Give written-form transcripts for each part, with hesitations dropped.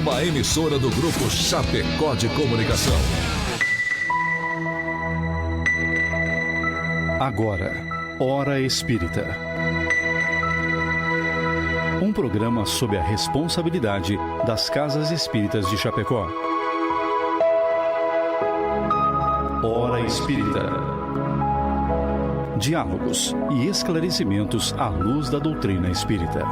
uma emissora do Grupo Chapecó de Comunicação. Agora, Hora Espírita. Um programa sob a responsabilidade das Casas Espíritas de Chapecó. Hora Espírita. Diálogos e esclarecimentos à luz da doutrina espírita.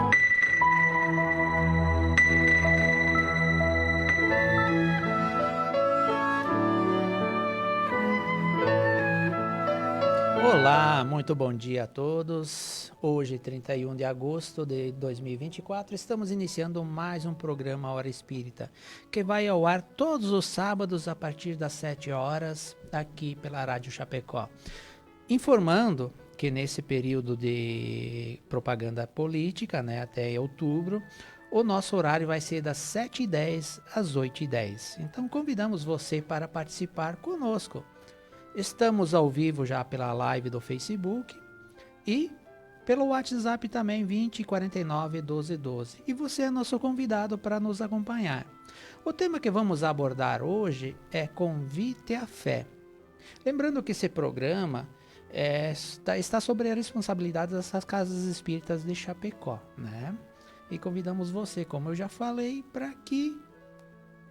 Olá, muito bom dia a todos. Hoje, 31 de agosto de 2024, estamos iniciando mais um programa Hora Espírita, que vai ao ar todos os sábados a partir das 7 horas, aqui pela Rádio Chapecó. Informando que nesse período de propaganda política, até outubro, o nosso horário vai ser das 7h10 às 8h10. Então convidamos você para participar conosco. Estamos ao vivo já pela live do Facebook e pelo WhatsApp também, 20 49 12 12. E você é nosso convidado para nos acompanhar. O tema que vamos abordar hoje é Convite à Fé. Lembrando que esse programa está sobre a responsabilidade dessas casas espíritas de Chapecó, E convidamos você, como eu já falei, para que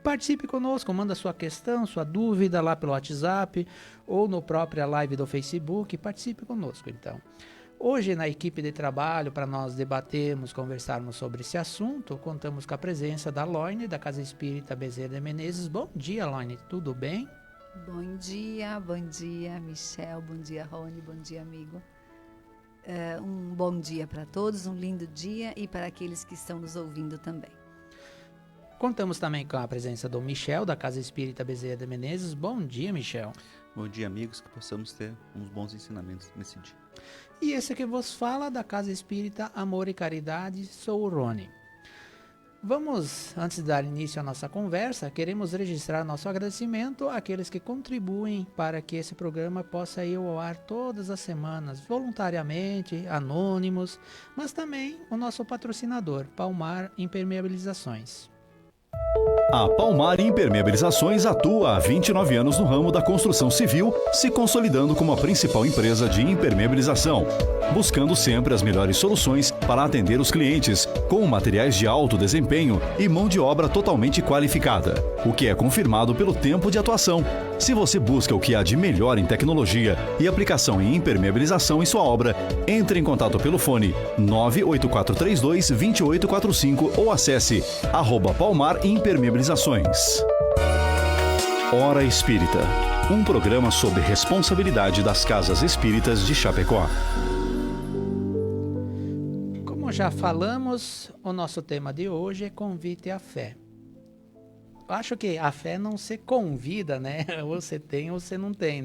participe conosco, manda sua questão, sua dúvida lá pelo WhatsApp ou no própria live do Facebook, participe conosco então. Hoje na equipe de trabalho, para nós debatermos, conversarmos sobre esse assunto, contamos com a presença da Loine, da Casa Espírita Bezerra de Menezes. Bom dia, Loine, tudo bem? Bom dia, Michel, bom dia, Rony, bom dia, amigo. Um bom dia para todos, um lindo dia e para aqueles que estão nos ouvindo também. Contamos também com a presença do Michel, da Casa Espírita Bezerra de Menezes. Bom dia, Michel. Bom dia, amigos, que possamos ter uns bons ensinamentos nesse dia. E esse que vos fala da Casa Espírita Amor e Caridade, sou o Rony. Vamos, antes de dar início à nossa conversa, queremos registrar nosso agradecimento àqueles que contribuem para que esse programa possa ir ao ar todas as semanas, voluntariamente, anônimos, mas também o nosso patrocinador, Palmar Impermeabilizações. A Palmar Impermeabilizações atua há 29 anos no ramo da construção civil, se consolidando como a principal empresa de impermeabilização, buscando sempre as melhores soluções para atender os clientes, com materiais de alto desempenho e mão de obra totalmente qualificada, o que é confirmado pelo tempo de atuação. Se você busca o que há de melhor em tecnologia e aplicação em impermeabilização em sua obra, entre em contato pelo fone 98432-2845 ou acesse @Palmar Impermeabilizações. Hora Espírita, um programa sob responsabilidade das Casas Espíritas de Chapecó. Como já falamos, o nosso tema de hoje é Convite à Fé. Eu acho que a fé não se convida, Ou você tem ou você não tem,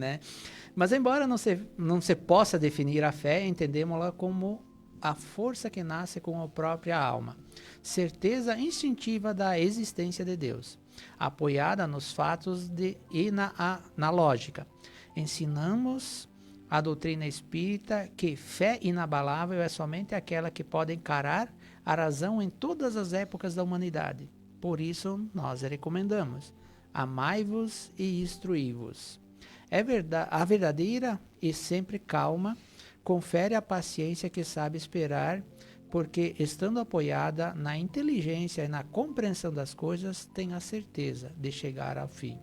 Mas embora não se possa definir a fé, entendemos-la como a força que nasce com a própria alma. Certeza instintiva da existência de Deus, apoiada nos fatos e na lógica. Ensinamos a doutrina espírita que fé inabalável é somente aquela que pode encarar a razão em todas as épocas da humanidade. Por isso, nós recomendamos: amai-vos e instruí-vos. A verdadeira e sempre calma confere a paciência que sabe esperar, porque, estando apoiada na inteligência e na compreensão das coisas, tem a certeza de chegar ao fim.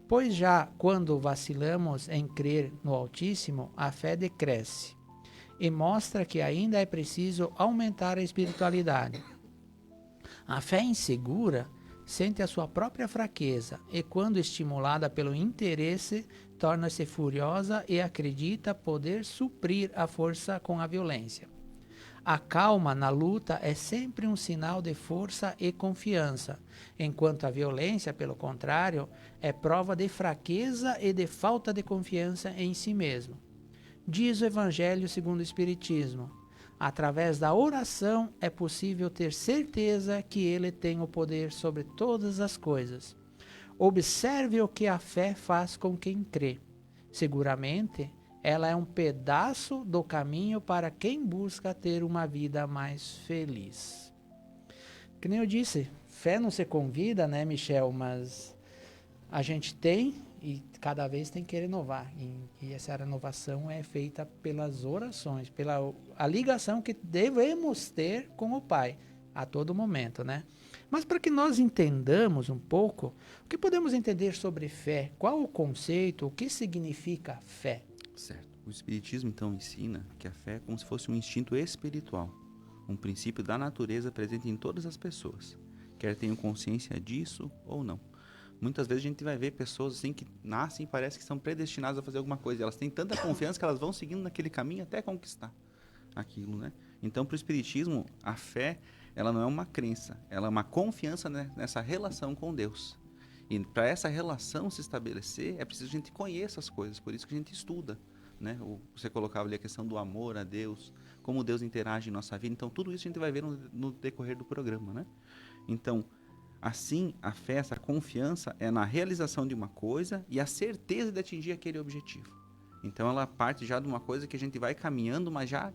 Pois já quando vacilamos em crer no Altíssimo, a fé decresce e mostra que ainda é preciso aumentar a espiritualidade. A fé insegura sente a sua própria fraqueza e, quando estimulada pelo interesse, torna-se furiosa e acredita poder suprir a força com a violência. A calma na luta é sempre um sinal de força e confiança, enquanto a violência, pelo contrário, é prova de fraqueza e de falta de confiança em si mesmo. Diz o Evangelho segundo o Espiritismo: através da oração é possível ter certeza que ele tem o poder sobre todas as coisas. Observe o que a fé faz com quem crê. Seguramente, ela é um pedaço do caminho para quem busca ter uma vida mais feliz. Que nem eu disse, fé não se convida, né, Michel? Mas a gente tem e cada vez tem que renovar. E essa renovação é feita pelas orações, pela a ligação que devemos ter com o Pai a todo momento, né? Mas para que nós entendamos um pouco, o que podemos entender sobre fé? Qual o conceito? O que significa fé? Certo. O Espiritismo, então, ensina que a fé é como se fosse um instinto espiritual, um princípio da natureza presente em todas as pessoas, quer tenham consciência disso ou não. Muitas vezes a gente vai ver pessoas assim que nascem e parece que são predestinadas a fazer alguma coisa. Elas têm tanta confiança que elas vão seguindo naquele caminho até conquistar aquilo, né? Então, para o Espiritismo, a fé, ela não é uma crença, ela é uma confiança, né, nessa relação com Deus. E para essa relação se estabelecer, é preciso que a gente conheça as coisas, por isso que a gente estuda, né? Você colocava ali a questão do amor a Deus, como Deus interage em nossa vida. Então, tudo isso a gente vai ver no decorrer do programa, né? Então, assim, a fé, essa confiança, é na realização de uma coisa e a certeza de atingir aquele objetivo. Então, ela parte já de uma coisa que a gente vai caminhando, mas já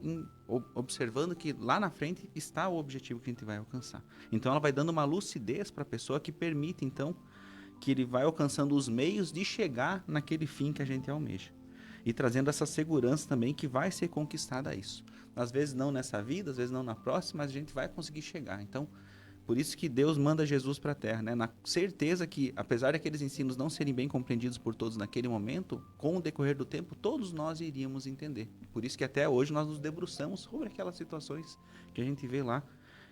observando que lá na frente está o objetivo que a gente vai alcançar. Então, ela vai dando uma lucidez para a pessoa que permite, então, que ele vai alcançando os meios de chegar naquele fim que a gente almeja. E trazendo essa segurança também que vai ser conquistada a isso. Às vezes não nessa vida, às vezes não na próxima, mas a gente vai conseguir chegar. Então, por isso que Deus manda Jesus para a Terra, né? Na certeza que, apesar daqueles ensinos não serem bem compreendidos por todos naquele momento, com o decorrer do tempo, todos nós iríamos entender. Por isso que até hoje nós nos debruçamos sobre aquelas situações que a gente vê lá,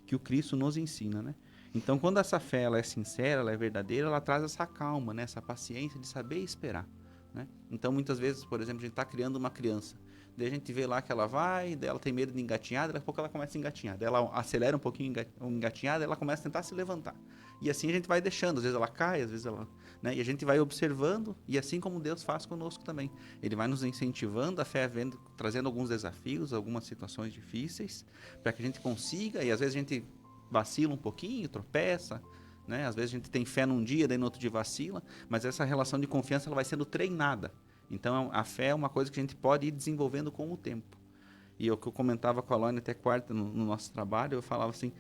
que o Cristo nos ensina, né? Então, quando essa fé ela é sincera, ela é verdadeira, ela traz essa calma, né? Essa paciência de saber esperar, né? Então, muitas vezes, por exemplo, a gente está criando uma criança, daí a gente vê lá que ela vai, daí ela tem medo de engatinhar, daqui a pouco ela começa a engatinhar, daí ela acelera um pouquinho o engatinhar, daí ela começa a tentar se levantar. E assim a gente vai deixando, às vezes ela cai, às vezes ela... né? E a gente vai observando, e assim como Deus faz conosco também. Ele vai nos incentivando, a fé vendo, trazendo alguns desafios, algumas situações difíceis, para que a gente consiga, e às vezes a gente vacila um pouquinho, tropeça, né? Às vezes a gente tem fé num dia, daí no outro dia vacila, mas essa relação de confiança ela vai sendo treinada. Então, a fé é uma coisa que a gente pode ir desenvolvendo com o tempo. E o que eu comentava com a Lônia até quarta no nosso trabalho, eu falava assim,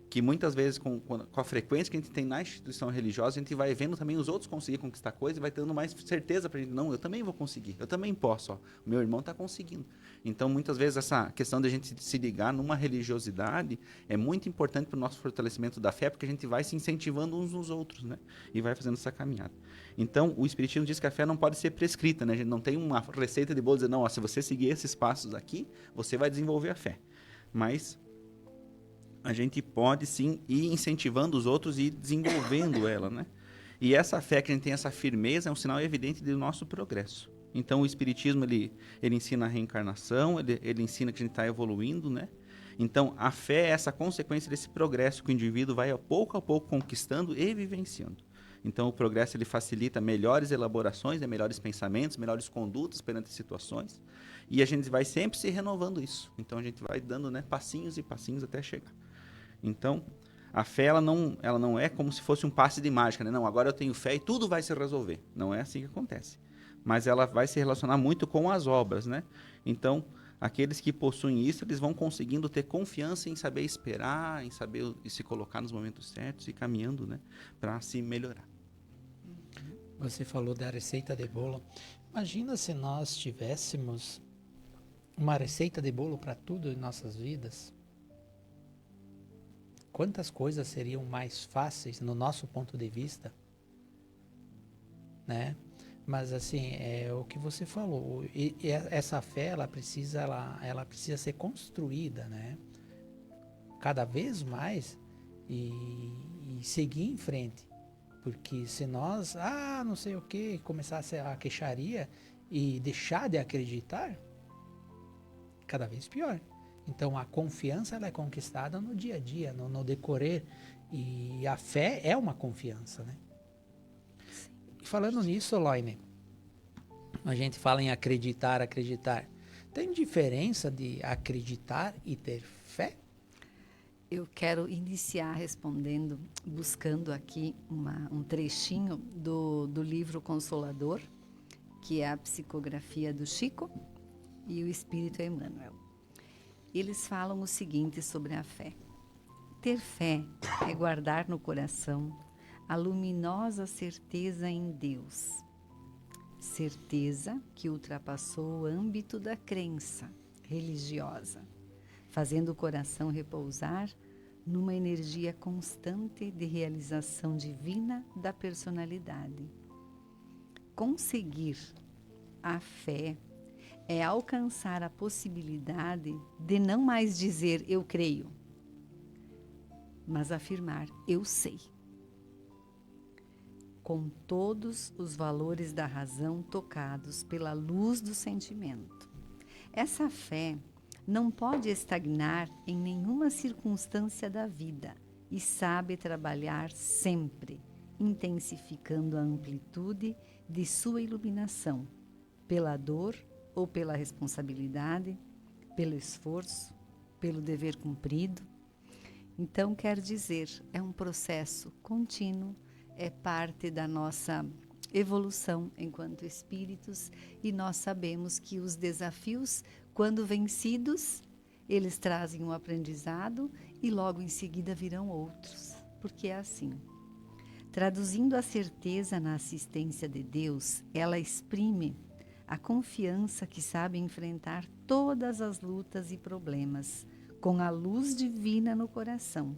que muitas vezes, com a frequência que a gente tem na instituição religiosa, a gente vai vendo também os outros conseguir conquistar coisas e vai dando mais certeza para a gente, não, eu também vou conseguir, eu também posso, ó, o meu irmão está conseguindo. Então, muitas vezes, essa questão de a gente se ligar numa religiosidade é muito importante para o nosso fortalecimento da fé, porque a gente vai se incentivando uns nos outros, né? E vai fazendo essa caminhada. Então, o Espiritismo diz que a fé não pode ser prescrita, né? A gente não tem uma receita de bolo dizer, não, ó, se você seguir esses passos aqui, você vai desenvolver a fé. Mas a gente pode sim ir incentivando os outros e ir desenvolvendo ela, né? E essa fé que a gente tem, essa firmeza, é um sinal evidente do nosso progresso. Então o Espiritismo, ele ensina a reencarnação, ele ensina que a gente está evoluindo, né? Então a fé é essa consequência desse progresso que o indivíduo vai a pouco conquistando e vivenciando. Então o progresso ele facilita melhores elaborações, melhores pensamentos, melhores condutas perante situações, e a gente vai sempre se renovando isso. Então a gente vai dando, né, passinhos e passinhos até chegar. Então, a fé ela não é como se fosse um passe de mágica, né? Não, agora eu tenho fé e tudo vai se resolver. Não é assim que acontece. Mas ela vai se relacionar muito com as obras, né? Então, aqueles que possuem isso, eles vão conseguindo ter confiança em saber esperar, em saber se colocar nos momentos certos e caminhando, né, para se melhorar. Você falou da receita de bolo. Imagina se nós tivéssemos uma receita de bolo para tudo em nossas vidas. Quantas coisas seriam mais fáceis no nosso ponto de vista, né? Mas assim, é o que você falou. E essa fé, ela precisa ser construída, né? Cada vez mais e seguir em frente. Porque se nós, não sei o que, começar a queixaria e deixar de acreditar, cada vez pior. Então a confiança ela é conquistada no dia a dia, no decorrer, e a fé é uma confiança, né? E falando nisso, Loine, a gente fala em acreditar. Tem diferença de acreditar e ter fé? Eu quero iniciar respondendo, buscando aqui um trechinho do livro Consolador, que é a psicografia do Chico e o Espírito Emmanuel. Eles falam o seguinte sobre a fé. Ter fé é guardar no coração a luminosa certeza em Deus. Certeza que ultrapassou o âmbito da crença religiosa, fazendo o coração repousar numa energia constante de realização divina da personalidade. Conseguir a fé é alcançar a possibilidade de não mais dizer eu creio, mas afirmar eu sei. Com todos os valores da razão tocados pela luz do sentimento. Essa fé não pode estagnar em nenhuma circunstância da vida e sabe trabalhar sempre, intensificando a amplitude de sua iluminação, pela dor ou pela responsabilidade, pelo esforço, pelo dever cumprido. Então, quer dizer, é um processo contínuo, é parte da nossa evolução enquanto espíritos, e nós sabemos que os desafios, quando vencidos, eles trazem um aprendizado e logo em seguida virão outros, porque é assim. Traduzindo a certeza na assistência de Deus, ela exprime a confiança que sabe enfrentar todas as lutas e problemas com a luz divina no coração,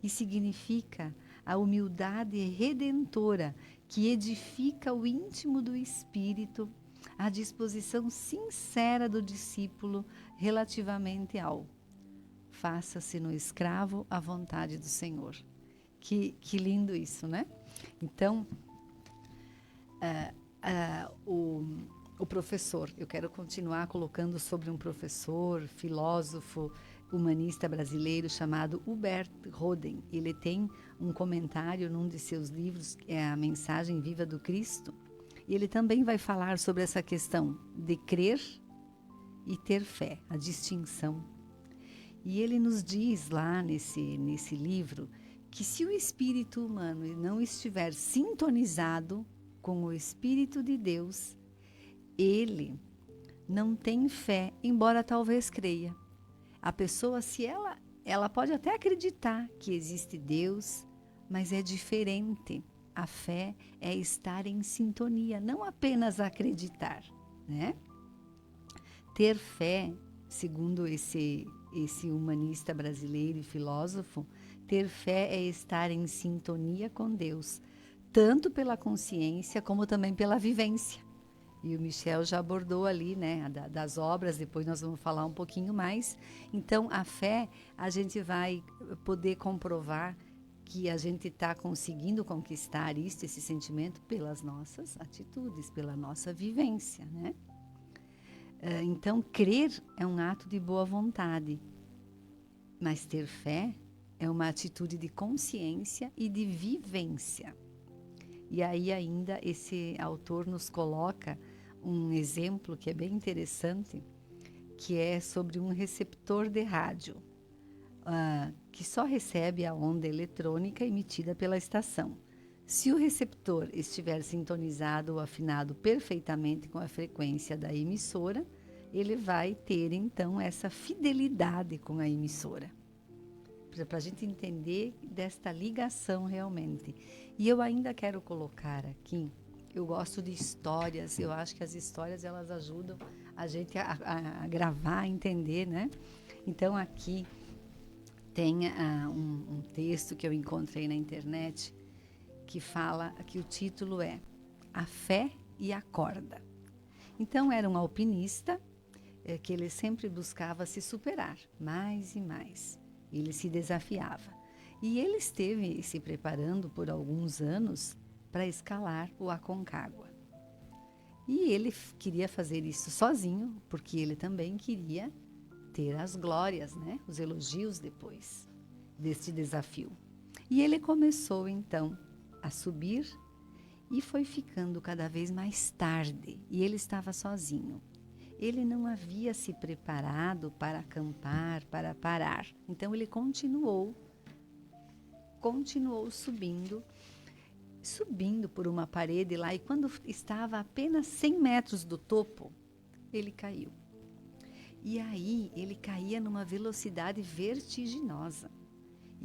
e significa a humildade redentora que edifica o íntimo do espírito, a disposição sincera do discípulo relativamente ao faça-se no escravo a vontade do Senhor. Que lindo isso, né? Então, o professor, eu quero continuar colocando sobre um professor, filósofo, humanista brasileiro chamado Hubert Roden. Ele tem um comentário num de seus livros, que é A Mensagem Viva do Cristo, e ele também vai falar sobre essa questão de crer e ter fé, a distinção. E ele nos diz lá nesse livro que se o espírito humano não estiver sintonizado com o Espírito de Deus, ele não tem fé, embora talvez creia. A pessoa, se ela pode até acreditar que existe Deus, mas é diferente. A fé é estar em sintonia, não apenas acreditar, né? Ter fé, segundo esse humanista brasileiro e filósofo, ter fé é estar em sintonia com Deus, tanto pela consciência como também pela vivência. E o Michel já abordou ali, né, das obras, depois nós vamos falar um pouquinho mais. Então, a fé, a gente vai poder comprovar que a gente está conseguindo conquistar esse sentimento pelas nossas atitudes, pela nossa vivência, né? Então, crer é um ato de boa vontade, mas ter fé é uma atitude de consciência e de vivência. E aí ainda esse autor nos coloca um exemplo que é bem interessante, que é sobre um receptor de rádio, que só recebe a onda eletrônica emitida pela estação. Se o receptor estiver sintonizado ou afinado perfeitamente com a frequência da emissora, ele vai ter, então, essa fidelidade com a emissora. Para a gente entender desta ligação realmente. E eu ainda quero colocar aqui, eu gosto de histórias, eu acho que as histórias elas ajudam a gente a gravar, a entender, né? Então aqui tem um texto que eu encontrei na internet que fala, que o título é A Fé e a Corda. Então era um alpinista que ele sempre buscava se superar mais e mais. Ele se desafiava. E ele esteve se preparando por alguns anos para escalar o Aconcagua. E ele queria fazer isso sozinho, porque ele também queria ter as glórias, né? Os elogios depois deste desafio. E ele começou, então, a subir e foi ficando cada vez mais tarde. E ele estava sozinho. Ele não havia se preparado para acampar, para parar. Então, ele continuou subindo por uma parede lá, e quando estava a apenas 100 metros do topo, ele caiu. E aí, ele caía numa velocidade vertiginosa.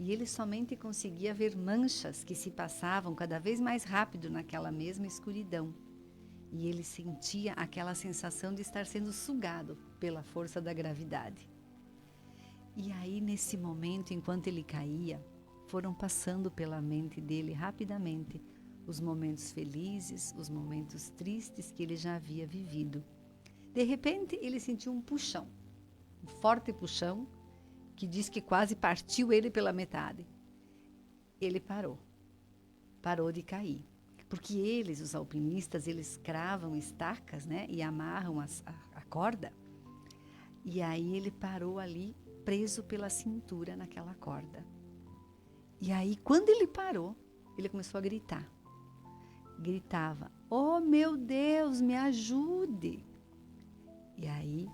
e ele somente conseguia ver manchas que se passavam cada vez mais rápido naquela mesma escuridão. E ele sentia aquela sensação de estar sendo sugado pela força da gravidade. E aí, nesse momento, enquanto ele caía, foram passando pela mente dele rapidamente os momentos felizes, os momentos tristes que ele já havia vivido. De repente, ele sentiu um puxão, um forte puxão, que diz que quase partiu ele pela metade. Ele parou de cair. Porque eles, os alpinistas, eles cravam estacas, né, e amarram a corda. E aí ele parou ali, preso pela cintura naquela corda. E aí, quando ele parou, ele começou a gritar. Gritava: "Oh, meu Deus, me ajude!" E aí,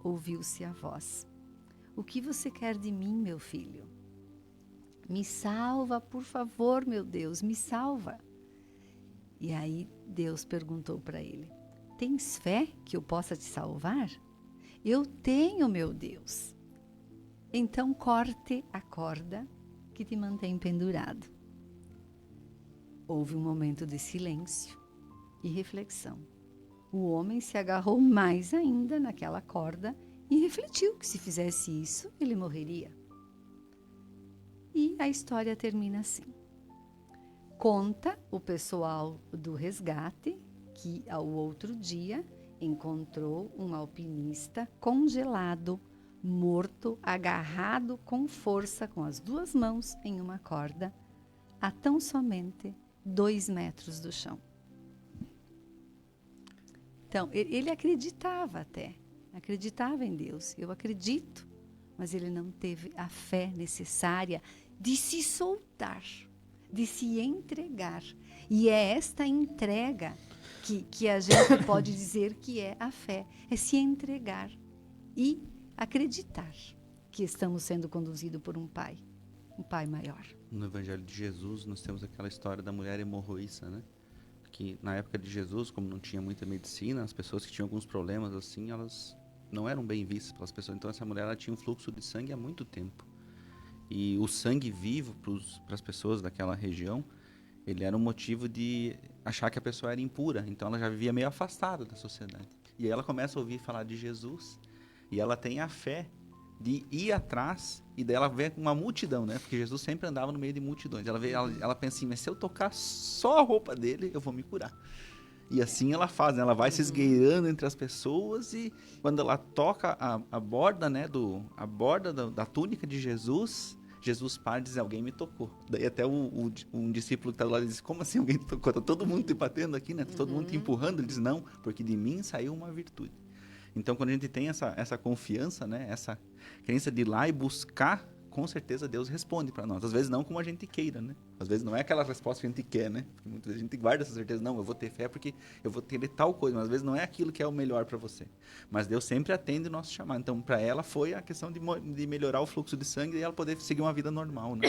ouviu-se a voz: "O que você quer de mim, meu filho? Me salva, por favor, meu Deus, me salva." E aí, Deus perguntou para ele: "Tens fé que eu possa te salvar?" "Eu tenho, meu Deus." "Então corte a corda que te mantém pendurado." Houve um momento de silêncio e reflexão. O homem se agarrou mais ainda naquela corda e refletiu que se fizesse isso, ele morreria. E a história termina assim. Conta o pessoal do resgate que ao outro dia encontrou um alpinista congelado, morto, agarrado com força com as 2 mãos em uma corda, a tão somente 2 metros do chão. Então, ele acreditava em Deus, eu acredito, mas ele não teve a fé necessária de se soltar, de se entregar. E é esta entrega que a gente pode dizer que é a fé, é se entregar e acreditar que estamos sendo conduzidos por um pai maior. No Evangelho de Jesus, nós temos aquela história da mulher hemorroíça, né? Que na época de Jesus, como não tinha muita medicina, as pessoas que tinham alguns problemas assim, elas não eram bem vistas pelas pessoas. Então essa mulher, ela tinha um fluxo de sangue há muito tempo. E o sangue vivo para as pessoas daquela região, ele era um motivo de achar que a pessoa era impura. Então ela já vivia meio afastada da sociedade. E aí ela começa a ouvir falar de Jesus e ela tem a fé de ir atrás, e daí ela vê uma multidão, né? Porque Jesus sempre andava no meio de multidões. Ela pensa assim, mas se eu tocar só a roupa dele, eu vou me curar. E assim ela faz, né? Ela vai se esgueirando entre as pessoas, e quando ela toca a borda, né, da túnica de Jesus, Jesus para e diz: "Alguém me tocou." Daí até um discípulo que está do lado diz: "Como assim alguém te tocou? Tá todo mundo te batendo aqui, né? Tá todo mundo te empurrando." Ele diz: "Não, porque de mim saiu uma virtude." Então, quando a gente tem essa confiança, né, essa crença de ir lá e buscar, com certeza Deus responde para nós. Às vezes não como a gente queira, né? Às vezes não é aquela resposta que a gente quer, né? Porque muitas vezes a gente guarda essa certeza: não, eu vou ter fé porque eu vou ter tal coisa. Mas às vezes não é aquilo que é o melhor para você. Mas Deus sempre atende o nosso chamado. Então, para ela foi a questão de melhorar o fluxo de sangue e ela poder seguir uma vida normal, né?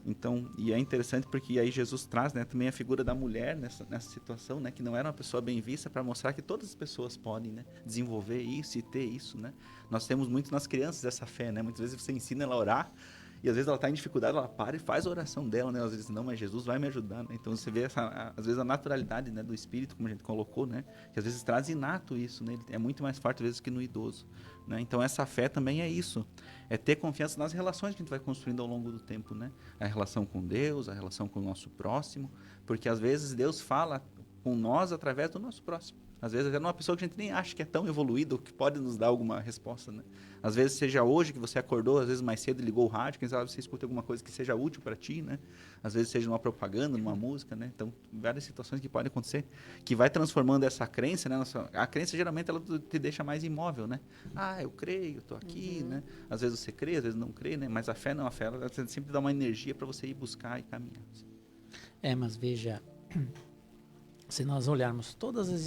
Então, e é interessante porque aí Jesus traz, né, também a figura da mulher nessa situação, né, que não era uma pessoa bem vista, para mostrar que todas as pessoas podem, né, desenvolver isso e ter isso, né. Nós temos muito nas crianças essa fé, né, muitas vezes você ensina ela a orar e às vezes ela está em dificuldade, ela para e faz a oração dela, né, às vezes não, mas Jesus vai me ajudar, né. Então você vê às vezes a naturalidade, né, do espírito, como a gente colocou, né, que às vezes traz inato isso, né, ele é muito mais forte às vezes que no idoso, né. Então essa fé também é isso, é ter confiança nas relações que a gente vai construindo ao longo do tempo, né? A relação com Deus, a relação com o nosso próximo, porque às vezes Deus fala com nós através do nosso próximo. Às vezes é uma pessoa que a gente nem acha que é tão evoluída ou que pode nos dar alguma resposta, né? Às vezes seja hoje que você acordou, às vezes mais cedo ligou o rádio, quem sabe você escuta alguma coisa que seja útil para ti, né? Às vezes seja numa propaganda, numa música, né? Então, várias situações que podem acontecer, que vai transformando essa crença, né? A crença geralmente ela te deixa mais imóvel, né? Ah, eu creio, eu tô aqui, né? Às vezes você crê, às vezes não crê, né? Mas a fé não, a fé ela sempre dá uma energia para você ir buscar e caminhar. Mas veja, se nós olharmos todas as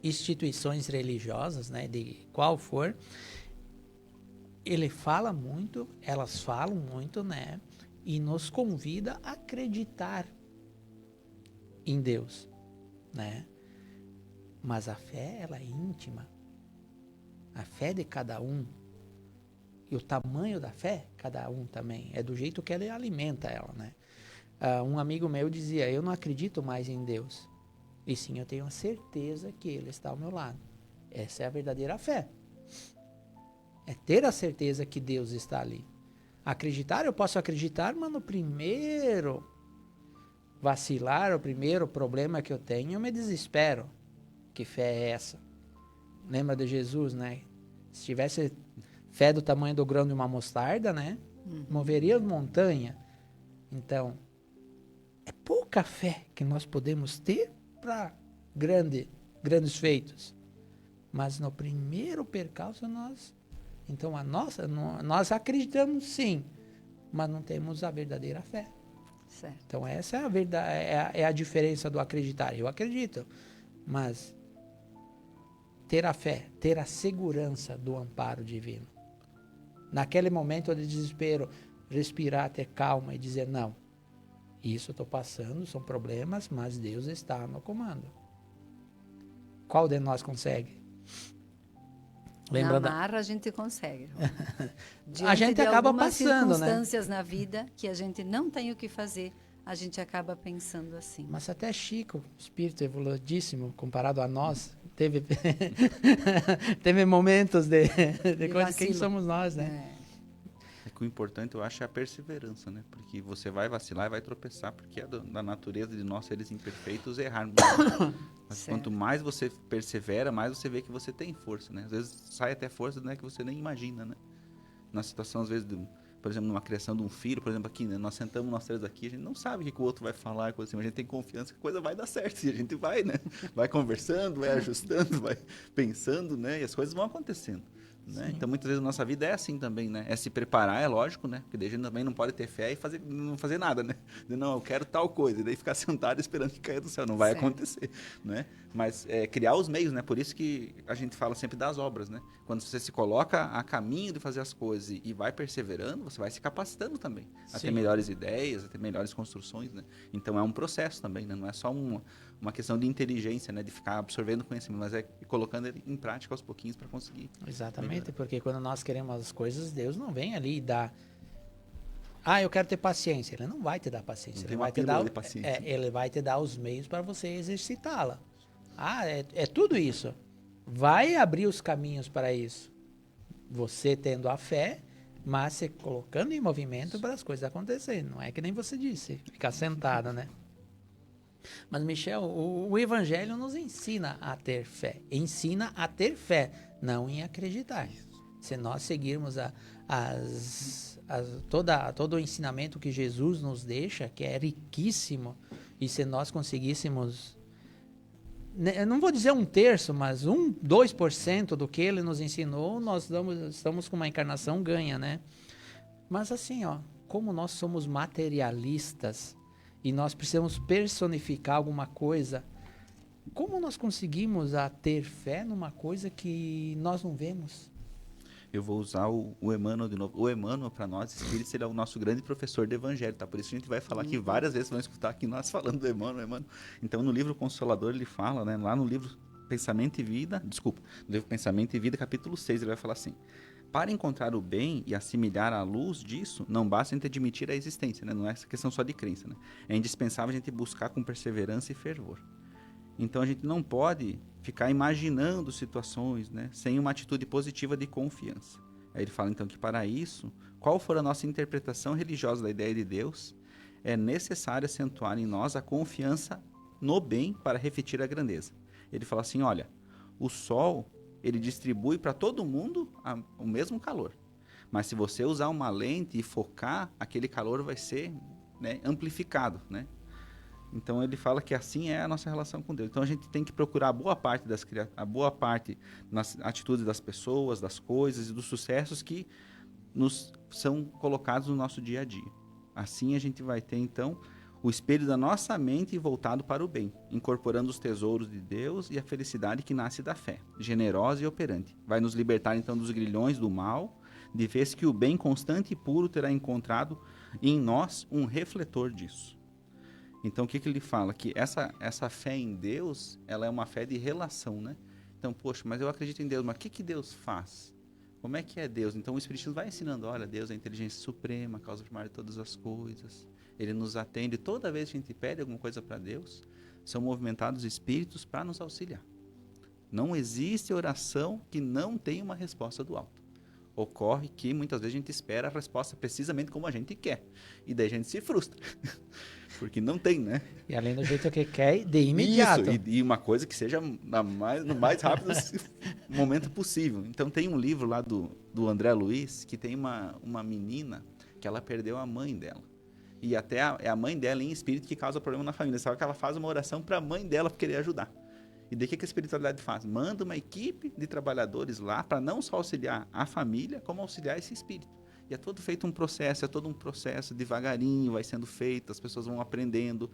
instituições religiosas, né, de qual for, ele fala muito, elas falam muito, né, e nos convida a acreditar em Deus, né? Mas a fé, ela é íntima. A fé de cada um E o tamanho da fé, cada um também, é do jeito que ele alimenta ela, né? Um amigo meu dizia, eu não acredito mais em Deus. E sim, eu tenho a certeza que Ele está ao meu lado. Essa é a verdadeira fé. É ter a certeza que Deus está ali. Acreditar, eu posso acreditar, mas no primeiro vacilar, o primeiro problema que eu tenho, eu me desespero. Que fé é essa? Lembra de Jesus, né? Se tivesse fé do tamanho do grão de uma mostarda, né? Moveria montanha. Então, é pouca fé que nós podemos ter para grandes feitos. Mas no primeiro percalço então nós acreditamos sim, mas não temos a verdadeira fé. Certo. Então essa é a verdade, é a diferença do acreditar. Eu acredito, mas ter a fé, ter a segurança do amparo divino. Naquele momento de desespero, respirar, ter calma e dizer não. Isso eu estou passando, são problemas, mas Deus está no comando. Qual de nós consegue? Na marra a gente consegue. A gente acaba passando, né? Circunstâncias na vida que a gente não tem o que fazer, a gente acaba pensando assim. Mas até Chico, espírito evoluidíssimo, comparado a nós, teve momentos de coisa. Quem somos nós, né? É que o importante, eu acho, é a perseverança, né? Porque você vai vacilar e vai tropeçar, porque é da natureza de nós seres imperfeitos errarmos. Mas quanto mais você persevera, mais você vê que você tem força, né? Às vezes sai até força, né, que você nem imagina, né? Na situação, às vezes, por exemplo, numa criação de um filho, por exemplo, aqui, né? Nós sentamos nós três aqui, a gente não sabe o que o outro vai falar, coisa assim, mas a gente tem confiança que a coisa vai dar certo. E a gente vai, né? Vai conversando, vai ajustando, vai pensando, né? E as coisas vão acontecendo. Né? Então, muitas vezes a nossa vida é assim também, né? É se preparar, é lógico, né? Porque daí a gente também não pode ter fé e não fazer nada, né? Não, eu quero tal coisa, e daí ficar sentado esperando que caia do céu. Não vai acontecer, né? Mas criar os meios, né? Por isso que a gente fala sempre das obras, né? Quando você se coloca a caminho de fazer as coisas e vai perseverando, você vai se capacitando também a ter melhores ideias, a ter melhores construções, né? Então, é um processo também, né? Não é só uma questão de inteligência, né? De ficar absorvendo conhecimento, mas é colocando ele em prática aos pouquinhos para conseguir. Exatamente, melhorar. Porque quando nós queremos as coisas, Deus não vem ali e dá... eu quero ter paciência. Ele não vai te dar paciência. Ele vai te dar, ele vai te dar os meios para você exercitá-la. É tudo isso. Vai abrir os caminhos para isso. Você tendo a fé, mas se colocando em movimento para as coisas acontecerem. Não é que nem você disse, ficar sentada, né? Mas, Michel, o Evangelho nos ensina a ter fé. Ensina a ter fé, não em acreditar. Se nós seguirmos todo o ensinamento que Jesus nos deixa, que é riquíssimo, e se nós conseguíssemos, eu não vou dizer 1/3, mas 2% do que ele nos ensinou, nós estamos com uma encarnação ganha, né? Mas assim, como nós somos materialistas, e nós precisamos personificar alguma coisa, como nós conseguimos ter fé numa coisa que nós não vemos? Eu vou usar o Emmanuel de novo. O Emmanuel, para nós, espíritos, ele é o nosso grande professor de evangelho, tá? Por isso a gente vai falar aqui várias vezes, vão escutar aqui nós falando do Emmanuel. Então, no livro Consolador, ele fala, né? Lá no livro Pensamento e Vida, no livro Pensamento e Vida, capítulo 6, ele vai falar assim: para encontrar o bem e assimilar a luz disso, não basta a gente admitir a existência, né? Não é essa questão só de crença, né? É indispensável a gente buscar com perseverança e fervor. Então a gente não pode ficar imaginando situações, né, sem uma atitude positiva de confiança. Aí ele fala então que para isso, qual for a nossa interpretação religiosa da ideia de Deus, é necessário acentuar em nós a confiança no bem para refletir a grandeza. Ele fala assim, olha, o sol, ele distribui para todo mundo o mesmo calor. Mas se você usar uma lente e focar, aquele calor vai ser, né, amplificado, né? Então ele fala que assim é a nossa relação com Deus. Então a gente tem que procurar a boa parte nas atitudes das pessoas, das coisas e dos sucessos que nos são colocados no nosso dia a dia. Assim a gente vai ter então o espelho da nossa mente voltado para o bem, incorporando os tesouros de Deus e a felicidade que nasce da fé, generosa e operante. Vai nos libertar então dos grilhões do mal, de vez que o bem constante e puro terá encontrado em nós um refletor disso. Então, o que ele fala? Que essa fé em Deus, ela é uma fé de relação, né? Então, poxa, mas eu acredito em Deus, mas o que Deus faz? Como é que é Deus? Então o Espiritismo vai ensinando, olha, Deus é a inteligência suprema, a causa primária de todas as coisas. Ele nos atende toda vez que a gente pede alguma coisa para Deus, são movimentados espíritos para nos auxiliar. Não existe oração que não tenha uma resposta do alto. Ocorre que muitas vezes a gente espera a resposta precisamente como a gente quer. E daí a gente se frustra. Porque não tem, né? E além do jeito que quer, de imediato. Isso, e uma coisa que seja no mais rápido momento possível. Então tem um livro lá do André Luiz, que tem uma menina que ela perdeu a mãe dela. E até é a mãe dela em espírito que causa problema na família. Só que ela faz uma oração para a mãe dela querer ajudar. E daí o que a espiritualidade faz? Manda uma equipe de trabalhadores lá para não só auxiliar a família, como auxiliar esse espírito. E é todo feito um processo, devagarinho vai sendo feito, as pessoas vão aprendendo,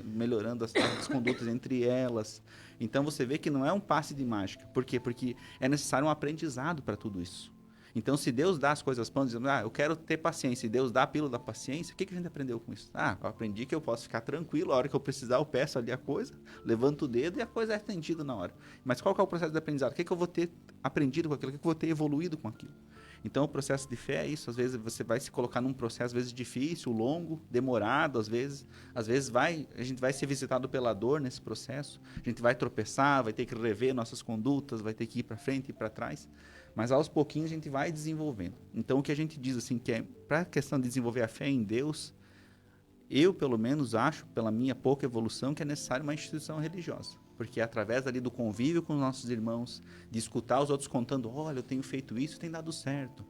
melhorando as condutas entre elas. Então você vê que não é um passe de mágica. Por quê? Porque é necessário um aprendizado para tudo isso. Então, se Deus dá as coisas prontas, dizendo, eu quero ter paciência, e Deus dá a pílula da paciência, o que a gente aprendeu com isso? Eu aprendi que eu posso ficar tranquilo, a hora que eu precisar eu peço ali a coisa, levanto o dedo e a coisa é atendida na hora. Mas qual que é o processo de aprendizado? O que eu vou ter aprendido com aquilo? O que eu vou ter evoluído com aquilo? Então, o processo de fé é isso. Às vezes você vai se colocar num processo, às vezes difícil, longo, demorado, às vezes a gente vai ser visitado pela dor nesse processo, a gente vai tropeçar, vai ter que rever nossas condutas, vai ter que ir para frente e para trás. Mas aos pouquinhos a gente vai desenvolvendo. Então o que a gente diz assim, que é para a questão de desenvolver a fé em Deus, eu pelo menos acho, pela minha pouca evolução, que é necessário uma instituição religiosa. Porque é através ali do convívio com os nossos irmãos, de escutar os outros contando, olha, eu tenho feito isso, tem dado certo.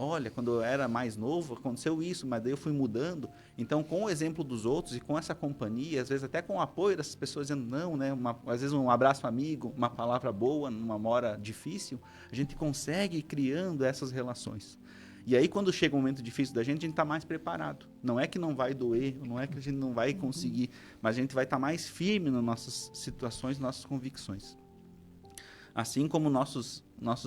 Olha, quando eu era mais novo, aconteceu isso, mas daí eu fui mudando. Então, com o exemplo dos outros e com essa companhia, às vezes até com o apoio dessas pessoas dizendo não, né? Às vezes um abraço amigo, uma palavra boa, numa hora difícil, a gente consegue ir criando essas relações. E aí, quando chega um momento difícil da gente está mais preparado. Não é que não vai doer, não é que a gente não vai conseguir, mas a gente vai estar mais firme nas nossas situações, nas nossas convicções. Assim como nossos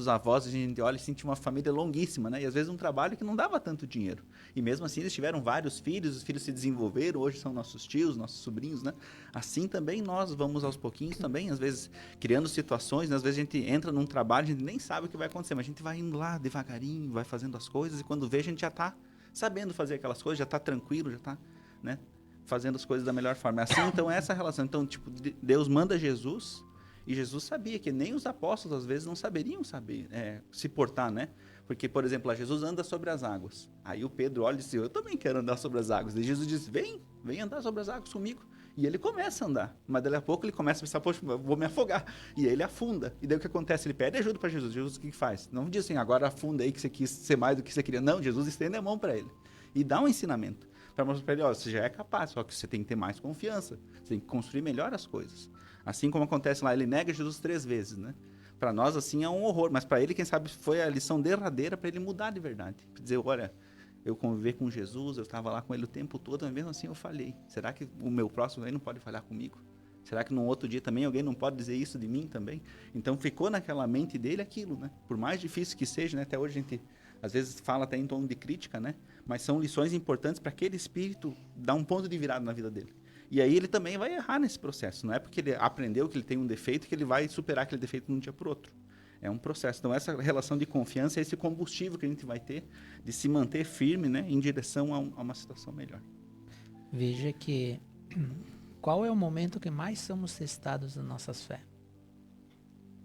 avós, a gente olha e sente uma família longuíssima, né? E às vezes um trabalho que não dava tanto dinheiro. E mesmo assim eles tiveram vários filhos, os filhos se desenvolveram, hoje são nossos tios, nossos sobrinhos, né? Assim também nós vamos aos pouquinhos também, às vezes criando situações, né? Às vezes a gente entra num trabalho, a gente nem sabe o que vai acontecer, mas a gente vai indo lá devagarinho, vai fazendo as coisas e quando vê a gente já está sabendo fazer aquelas coisas, já está tranquilo, já está, né? Fazendo as coisas da melhor forma. Assim, então, essa relação. Então, tipo, Deus manda Jesus. E Jesus sabia que nem os apóstolos, às vezes, não saberiam se portar, né? Porque, por exemplo, lá Jesus anda sobre as águas. Aí o Pedro olha e diz, eu também quero andar sobre as águas. E Jesus diz, vem andar sobre as águas comigo. E ele começa a andar. Mas daqui a pouco ele começa a pensar, poxa, eu vou me afogar. E aí ele afunda. E daí o que acontece? Ele pede ajuda para Jesus. Jesus o que faz? Não diz assim, agora afunda aí que você quis ser mais do que você queria. Não, Jesus estende a mão para ele. E dá um ensinamento. Para mostrar para ele, você já é capaz, só que você tem que ter mais confiança. Você tem que construir melhor as coisas. Assim como acontece lá, ele nega Jesus 3 vezes, né? Para nós, assim, é um horror, mas para ele, quem sabe, foi a lição derradeira para ele mudar de verdade. Para dizer, olha, eu conviver com Jesus, eu estava lá com ele o tempo todo, mas mesmo assim eu falhei. Será que o meu próximo aí não pode falhar comigo? Será que num outro dia também alguém não pode dizer isso de mim também? Então ficou naquela mente dele aquilo, né? Por mais difícil que seja, né? Até hoje a gente, às vezes, fala até em tom de crítica, né? Mas são lições importantes para aquele espírito dar um ponto de virada na vida dele. E aí ele também vai errar nesse processo. Não é porque ele aprendeu que ele tem um defeito que ele vai superar aquele defeito de um dia para o outro. É um processo. Então, essa relação de confiança é esse combustível que a gente vai ter de se manter firme, né, em direção a uma situação melhor. Veja que qual é o momento que mais somos testados nas nossas fé?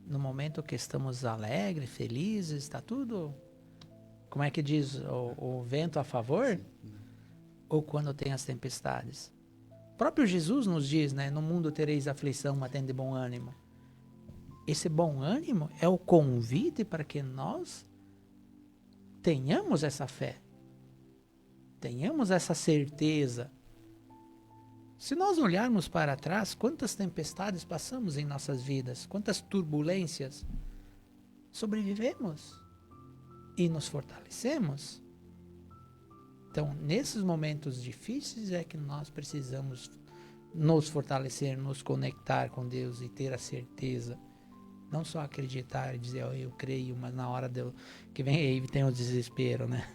No momento que estamos alegres, felizes, está tudo... Como é que diz? O vento a favor? Ou quando tem as tempestades? O próprio Jesus nos diz, né? No mundo tereis aflição, mas tende bom ânimo. Esse bom ânimo é o convite para que nós tenhamos essa fé. Tenhamos essa certeza. Se nós olharmos para trás, quantas tempestades passamos em nossas vidas, quantas turbulências, sobrevivemos e nos fortalecemos. Então, nesses momentos difíceis é que nós precisamos nos fortalecer, nos conectar com Deus e ter a certeza. Não só acreditar e dizer, eu creio, mas na hora que vem aí tem o desespero, né?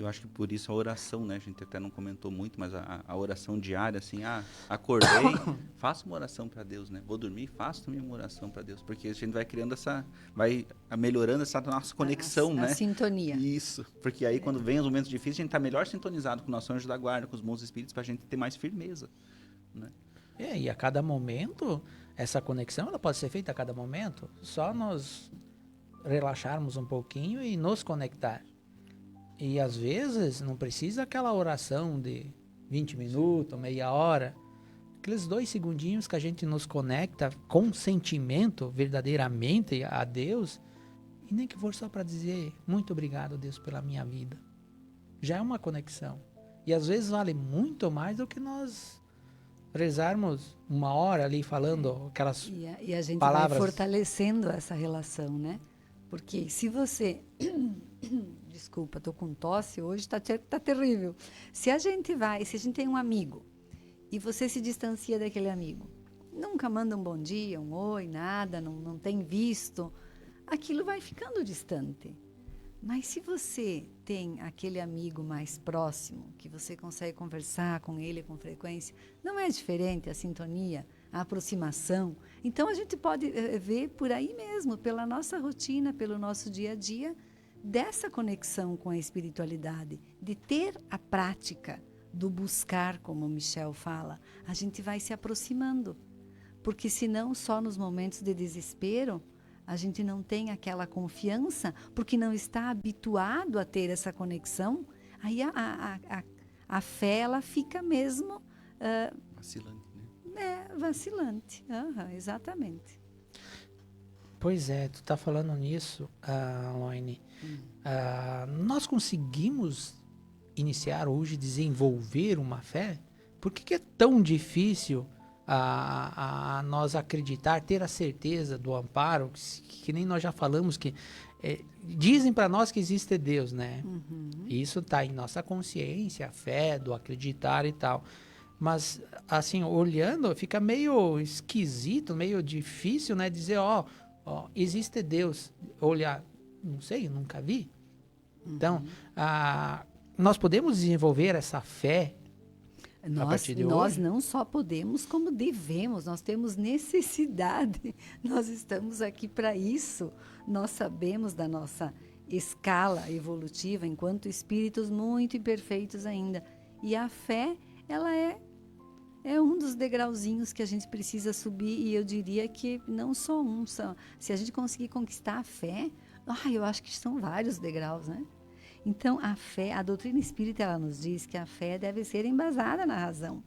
Eu acho que por isso a oração, né? A gente até não comentou muito, mas a oração diária, assim, acordei, faço uma oração para Deus, né? Vou dormir, faço também uma oração para Deus, porque a gente vai criando vai melhorando essa nossa conexão, né? A sintonia. Isso, porque aí quando vem os momentos difíceis, a gente tá melhor sintonizado com o nosso anjo da guarda, com os bons espíritos, pra gente ter mais firmeza, né? E a cada momento, essa conexão ela pode ser feita a cada momento, só nós relaxarmos um pouquinho e nos conectar. E às vezes não precisa aquela oração de 20 minutos, meia hora. Aqueles 2 segundinhos que a gente nos conecta com sentimento verdadeiramente a Deus, e nem que for só para dizer muito obrigado, Deus, pela minha vida. Já é uma conexão. E às vezes vale muito mais do que nós rezarmos 1 hora ali falando aquelas E a gente palavras. vai fortalecendo essa relação, né? Porque se você... Desculpa, tô com tosse hoje, tá terrível. Se a gente tem um amigo e você se distancia daquele amigo, nunca manda um bom dia, um oi, nada, não tem visto, aquilo vai ficando distante. Mas se você tem aquele amigo mais próximo, que você consegue conversar com ele com frequência, não é diferente a sintonia, a aproximação? Então a gente pode ver por aí mesmo, pela nossa rotina, pelo nosso dia a dia, dessa conexão com a espiritualidade, de ter a prática do buscar, como o Michel fala, a gente vai se aproximando. Porque senão, só nos momentos de desespero, a gente não tem aquela confiança, porque não está habituado a ter essa conexão, aí a fé ela fica mesmo... Vacilante, né? Vacilante. Exatamente. Pois é, tu tá falando nisso, Loine. Nós conseguimos iniciar hoje, desenvolver uma fé? Por que é tão difícil a nós acreditar, ter a certeza do amparo, que nem nós já falamos, que dizem para nós que existe Deus, né? Uhum. Isso está em nossa consciência, a fé, do acreditar e tal. Mas, assim, olhando, fica meio esquisito, meio difícil, né? Dizer, existe Deus. Olhar, não sei, nunca vi. Uhum. Então, nós podemos desenvolver essa fé a partir de nós hoje? não só podemos, como devemos. Nós temos necessidade. Nós estamos aqui para isso. Nós sabemos da nossa escala evolutiva enquanto espíritos muito imperfeitos ainda. E a fé, ela é um dos degrauzinhos que a gente precisa subir, e eu diria que não só um. Se a gente conseguir conquistar a fé, eu acho que são vários degraus, né? Então, a fé, a doutrina espírita, ela nos diz que a fé deve ser embasada na razão.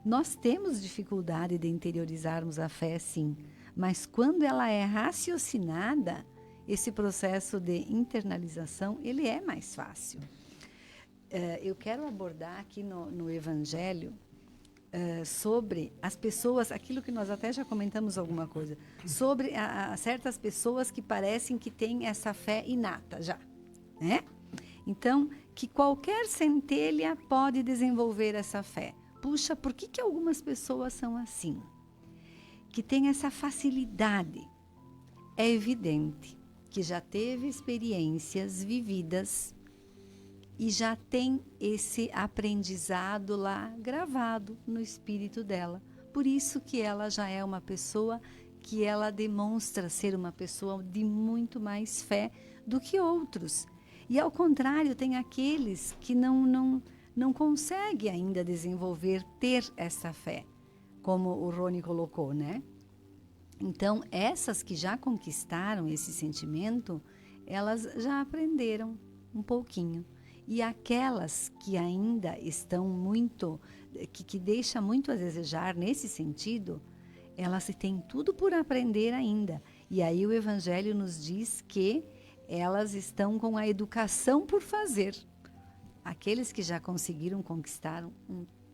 Nós temos dificuldade de interiorizarmos a fé, sim, mas quando ela é raciocinada, esse processo de internalização, ele é mais fácil. Eu quero abordar aqui no Evangelho sobre as pessoas, aquilo que nós até já comentamos alguma coisa, sobre certas pessoas que parecem que têm essa fé inata já, né? Então, que qualquer centelha pode desenvolver essa fé. Puxa, por que algumas pessoas são assim? Que tem essa facilidade. É evidente que já teve experiências vividas e já tem esse aprendizado lá gravado no espírito dela. Por isso que ela já é uma pessoa que ela demonstra ser uma pessoa de muito mais fé do que outros. E ao contrário, tem aqueles que não conseguem ainda desenvolver, ter essa fé, como o Rony colocou, né? Então, essas que já conquistaram esse sentimento, elas já aprenderam um pouquinho. E aquelas que ainda estão muito, que deixa muito a desejar nesse sentido, elas têm tudo por aprender ainda. E aí o Evangelho nos diz que elas estão com a educação por fazer. Aqueles que já conseguiram conquistar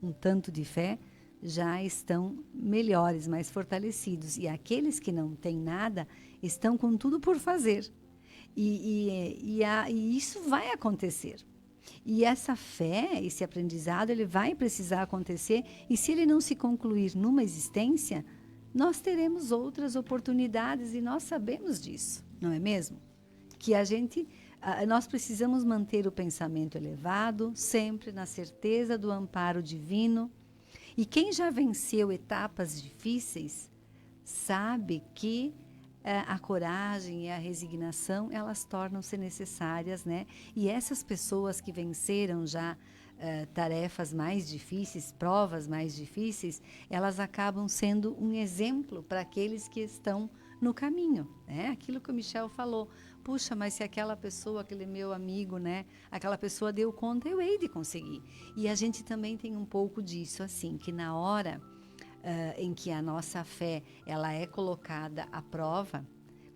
um tanto de fé, já estão melhores, mais fortalecidos. E aqueles que não têm nada, estão com tudo por fazer. E isso vai acontecer. E essa fé, esse aprendizado, ele vai precisar acontecer. E se ele não se concluir numa existência, nós teremos outras oportunidades e nós sabemos disso, não é mesmo? Que a gente, Nós precisamos manter o pensamento elevado, sempre na certeza do amparo divino. E quem já venceu etapas difíceis sabe que a coragem e a resignação, elas tornam-se necessárias, né? E essas pessoas que venceram já tarefas mais difíceis, provas mais difíceis, elas acabam sendo um exemplo para aqueles que estão no caminho, né? Aquilo que o Michel falou, puxa, mas se aquela pessoa, aquele meu amigo, né? Aquela pessoa deu conta, eu hei de conseguir. E a gente também tem um pouco disso, assim, que na hora em que a nossa fé ela é colocada à prova,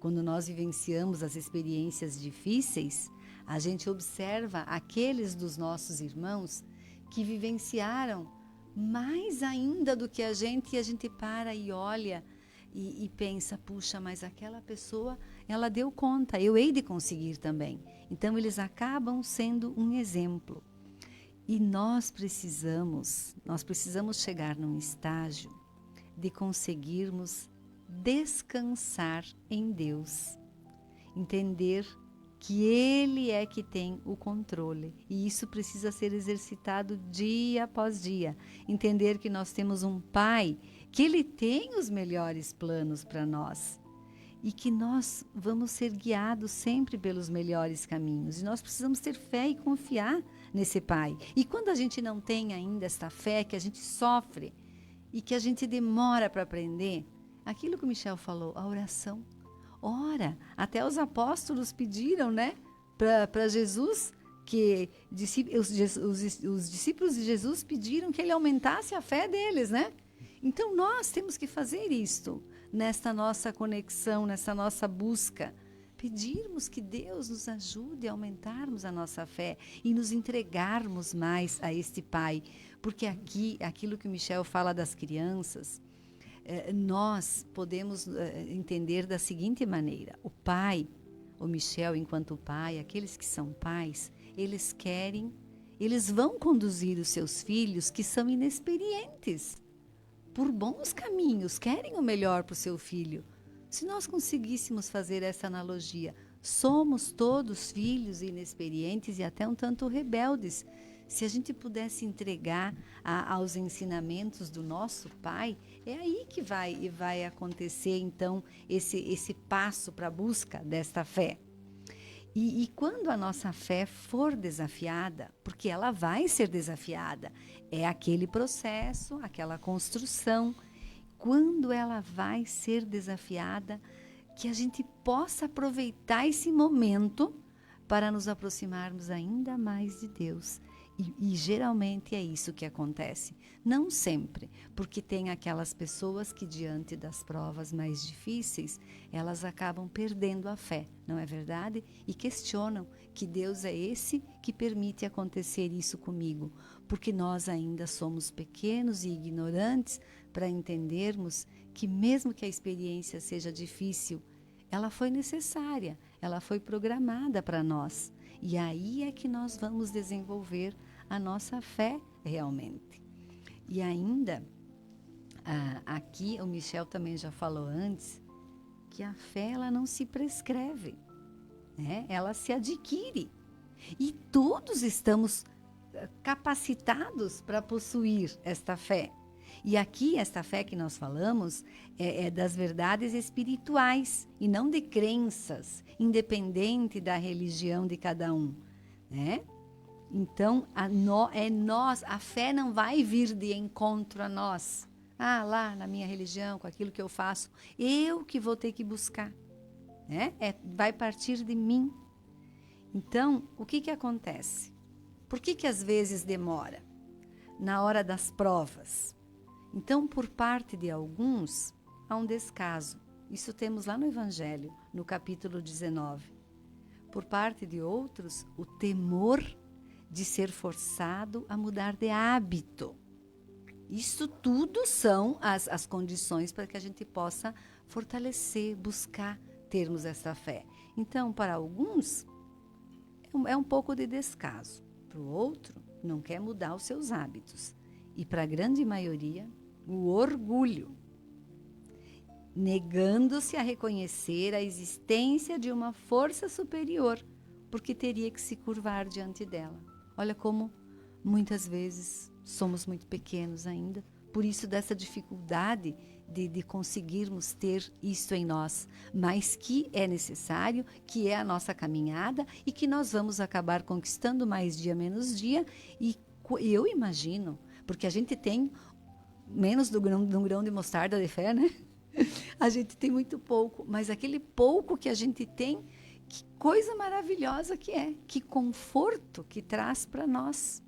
quando nós vivenciamos as experiências difíceis, a gente observa aqueles dos nossos irmãos que vivenciaram mais ainda do que a gente, e a gente para e olha e pensa, puxa, mas aquela pessoa, ela deu conta, eu hei de conseguir também. Então, eles acabam sendo um exemplo. E nós precisamos chegar num estágio de conseguirmos descansar em Deus, entender que Ele é que tem o controle, e isso precisa ser exercitado dia após dia, entender que nós temos um Pai, que Ele tem os melhores planos para nós, e que nós vamos ser guiados sempre pelos melhores caminhos, e nós precisamos ter fé e confiar nesse Pai. E quando a gente não tem ainda esta fé, que a gente sofre, e que a gente demora para aprender, aquilo que o Michel falou, a oração. Ora, até os apóstolos pediram, né, para Jesus, que os discípulos de Jesus pediram que ele aumentasse a fé deles, né? Então, nós temos que fazer isto, nesta nossa conexão, nessa nossa busca, pedirmos que Deus nos ajude a aumentarmos a nossa fé e nos entregarmos mais a este Pai. Porque aqui, aquilo que o Michel fala das crianças, nós podemos entender da seguinte maneira. O pai, o Michel enquanto pai, aqueles que são pais, eles vão conduzir os seus filhos que são inexperientes por bons caminhos, querem o melhor para o seu filho. Se nós conseguíssemos fazer essa analogia, somos todos filhos inexperientes e até um tanto rebeldes. Se a gente pudesse entregar aos ensinamentos do nosso Pai, é aí que vai acontecer, então, esse passo para a busca desta fé. E quando a nossa fé for desafiada, porque ela vai ser desafiada, é aquele processo, aquela construção, quando ela vai ser desafiada, que a gente possa aproveitar esse momento para nos aproximarmos ainda mais de Deus. E geralmente é isso que acontece. Não sempre, porque tem aquelas pessoas que diante das provas mais difíceis, elas acabam perdendo a fé, não é verdade? E questionam que Deus é esse que permite acontecer isso comigo, porque nós ainda somos pequenos e ignorantes para entendermos que mesmo que a experiência seja difícil, ela foi necessária, ela foi programada para nós. E aí é que nós vamos desenvolver a nossa fé realmente. E ainda, aqui o Michel também já falou antes, que a fé ela não se prescreve, né? Ela se adquire. E todos estamos capacitados para possuir esta fé. E aqui, esta fé que nós falamos é das verdades espirituais e não de crenças, independente da religião de cada um, né? Então, a fé não vai vir de encontro a nós. Lá na minha religião, com aquilo que eu faço, eu que vou ter que buscar, né? Vai partir de mim. Então, o que acontece? Por que às vezes demora? Na hora das provas. Então, por parte de alguns, há um descaso. Isso temos lá no Evangelho, no capítulo 19. Por parte de outros, o temor de ser forçado a mudar de hábito. Isso tudo são as condições para que a gente possa fortalecer, buscar termos essa fé. Então, para alguns, é um pouco de descaso. Para o outro, não quer mudar os seus hábitos. E para a grande maioria, o orgulho, negando-se a reconhecer a existência de uma força superior, porque teria que se curvar diante dela. Olha como muitas vezes somos muito pequenos ainda, por isso dessa dificuldade de conseguirmos ter isso em nós, mas que é necessário, que é a nossa caminhada e que nós vamos acabar conquistando mais dia, menos dia. E eu imagino, porque a gente tem menos de um grão de mostarda de fé, né? A gente tem muito pouco, mas aquele pouco que a gente tem, que coisa maravilhosa que é, que conforto que traz para nós,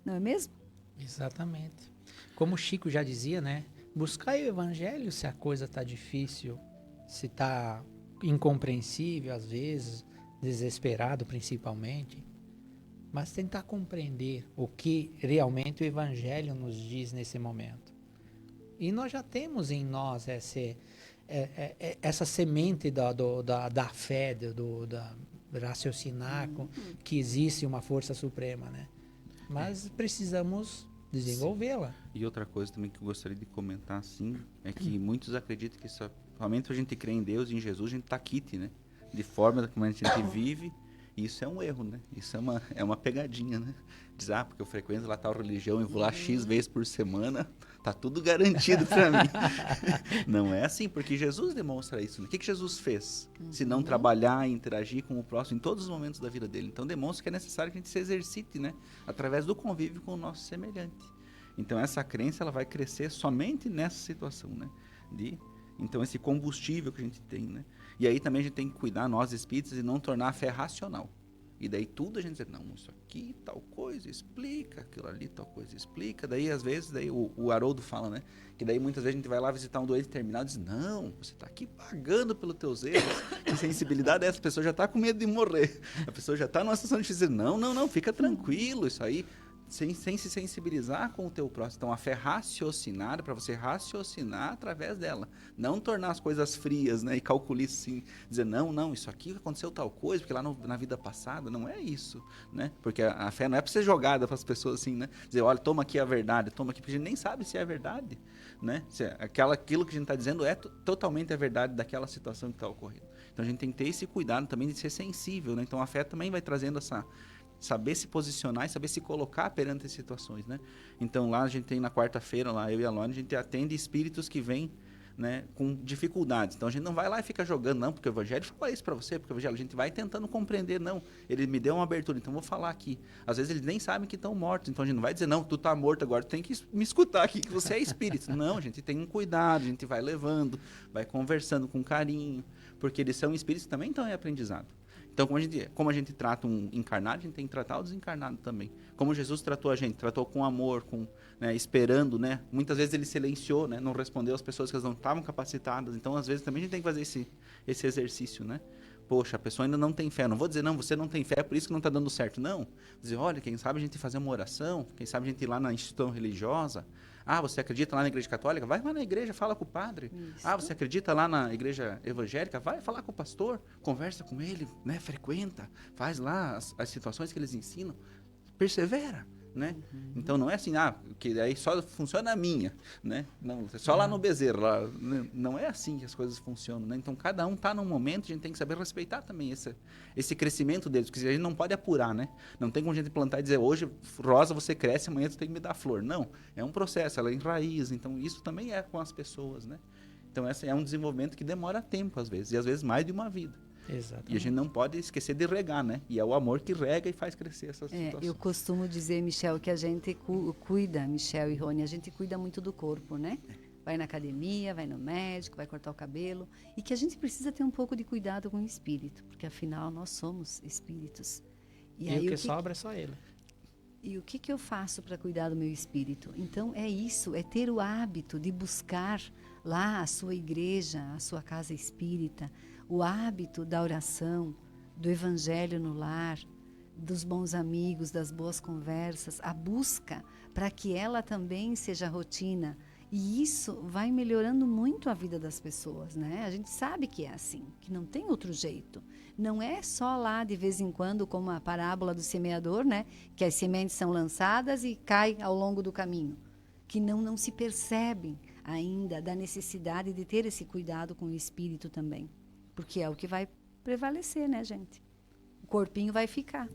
não é mesmo? Exatamente. Como o Chico já dizia, né? Buscar o evangelho se a coisa está difícil, se está incompreensível às vezes, desesperado principalmente, mas tentar compreender o que realmente o evangelho nos diz nesse momento. E nós já temos em nós essa semente da fé, da raciocinar que existe uma força suprema, né? Mas precisamos desenvolvê-la. E outra coisa também que eu gostaria de comentar, assim, é que muitos acreditam que somente a gente crê em Deus e em Jesus, a gente tá quite, né? De forma como a gente vive, e isso é um erro, né? Isso é uma pegadinha, né? Diz, porque eu frequento lá tal religião e vou lá X vezes por semana, tá tudo garantido para mim. Não é assim, porque Jesus demonstra isso, né? O que Jesus fez? Se não trabalhar e interagir com o próximo em todos os momentos da vida dele. Então demonstra que é necessário que a gente se exercite, né? Através do convívio com o nosso semelhante. Então essa crença ela vai crescer somente nessa situação, né? Então esse combustível que a gente tem, né? E aí também a gente tem que cuidar, nós espíritas, e não tornar a fé racional. E daí tudo a gente diz, não, isso aqui tal coisa explica, aquilo ali tal coisa explica. Daí às vezes o Haroldo fala, né? Que daí muitas vezes a gente vai lá visitar um doente terminal e diz, não, você está aqui pagando pelos teus erros. Que sensibilidade é essa? A pessoa já está com medo de morrer. A pessoa já está numa situação de dizer, não, fica tranquilo, isso aí... Sem se sensibilizar com o teu próximo. Então, a fé raciocinada, para você raciocinar através dela. Não tornar as coisas frias, né? E calculice, assim, dizer, não, isso aqui aconteceu tal coisa, porque lá na vida passada, não é isso, né? Porque a fé não é para ser jogada para as pessoas assim, né? Dizer, olha, toma aqui a verdade, toma aqui, porque a gente nem sabe se é verdade, né? Se aquilo que a gente está dizendo é totalmente a verdade daquela situação que está ocorrendo. Então, a gente tem que ter esse cuidado também de ser sensível, né? Então, a fé também vai trazendo saber se posicionar e saber se colocar perante as situações, né? Então lá a gente tem na quarta-feira, lá eu e a Lona, a gente atende espíritos que vêm, né, com dificuldades. Então a gente não vai lá e fica jogando, não, porque o Evangelho fala isso para você, porque o Evangelho, a gente vai tentando compreender, não, ele me deu uma abertura, então vou falar aqui. Às vezes eles nem sabem que estão mortos, então a gente não vai dizer, não, tu tá morto agora, tu tem que me escutar aqui, que você é espírito. Não, a gente tem um cuidado, a gente vai levando, vai conversando com carinho, porque eles são espíritos que também estão em aprendizado. Então, como a gente trata um encarnado, a gente tem que tratar o desencarnado também. Como Jesus tratou a gente, tratou com amor, né, esperando, né? Muitas vezes ele silenciou, né, não respondeu às pessoas que elas não estavam capacitadas. Então, às vezes, também a gente tem que fazer esse exercício, né? Poxa, a pessoa ainda não tem fé. Não vou dizer, não, você não tem fé, por isso que não está dando certo. Não. Dizer, olha, quem sabe a gente fazer uma oração, quem sabe a gente ir lá na instituição religiosa. Você acredita lá na igreja católica? Vai lá na igreja, fala com o padre. Isso. Você acredita lá na igreja evangélica? Vai falar com o pastor, conversa com ele, né? Frequenta, faz lá as situações que eles ensinam. Persevera, né? Então não é assim, que aí só funciona a minha, né? Não, só lá no bezerro, lá, não é assim que as coisas funcionam, né? Então cada um está num momento, a gente tem que saber respeitar também esse crescimento deles, porque a gente não pode apurar, né? Não tem como a gente plantar e dizer, hoje, rosa, você cresce, amanhã você tem que me dar flor. Não, é um processo, ela enraiza, então isso também é com as pessoas, né? Então esse é um desenvolvimento que demora tempo às vezes, e às vezes mais de uma vida. Exatamente. E a gente não pode esquecer de regar, né? E é o amor que rega e faz crescer essas situações. Eu costumo dizer, Michel, que a gente cuida, Michel e Rony, a gente cuida muito do corpo, né? Vai na academia, vai no médico, vai cortar o cabelo. E que a gente precisa ter um pouco de cuidado com o espírito, porque afinal nós somos espíritos. E aí, o que sobra é só ele. E o que eu faço para cuidar do meu espírito? Então é isso, é ter o hábito de buscar lá a sua igreja, a sua casa espírita, o hábito da oração, do evangelho no lar, dos bons amigos, das boas conversas, a busca para que ela também seja rotina. E isso vai melhorando muito a vida das pessoas, né? A gente sabe que é assim, que não tem outro jeito. Não é só lá de vez em quando, como a parábola do semeador, né? Que as sementes são lançadas e caem ao longo do caminho. Que não se percebem ainda da necessidade de ter esse cuidado com o espírito também. Porque é o que vai prevalecer, né, gente? O corpinho vai ficar.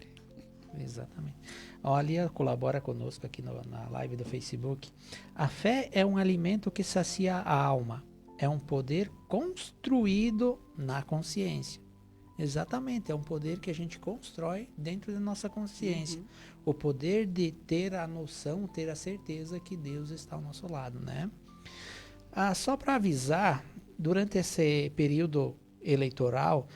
Exatamente. Ó, a Lia colabora conosco aqui na live do Facebook. A fé é um alimento que sacia a alma. É um poder construído na consciência. Exatamente, é um poder que a gente constrói dentro da nossa consciência. O poder de ter a noção, ter a certeza que Deus está ao nosso lado, né? Só para avisar, durante esse período eleitoral,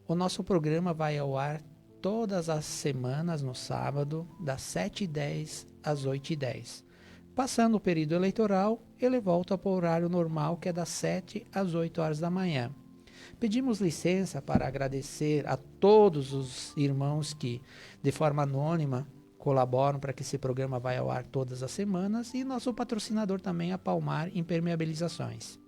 o nosso programa vai ao ar todas as semanas no sábado, das 7h10 às 8h10. Passando o período eleitoral, ele volta para o horário normal, que é das 7 às 8 horas da manhã. Pedimos licença para agradecer a todos os irmãos que, de forma anônima, colaboram para que esse programa vá ao ar todas as semanas, e nosso patrocinador também, a Palmar Impermeabilizações.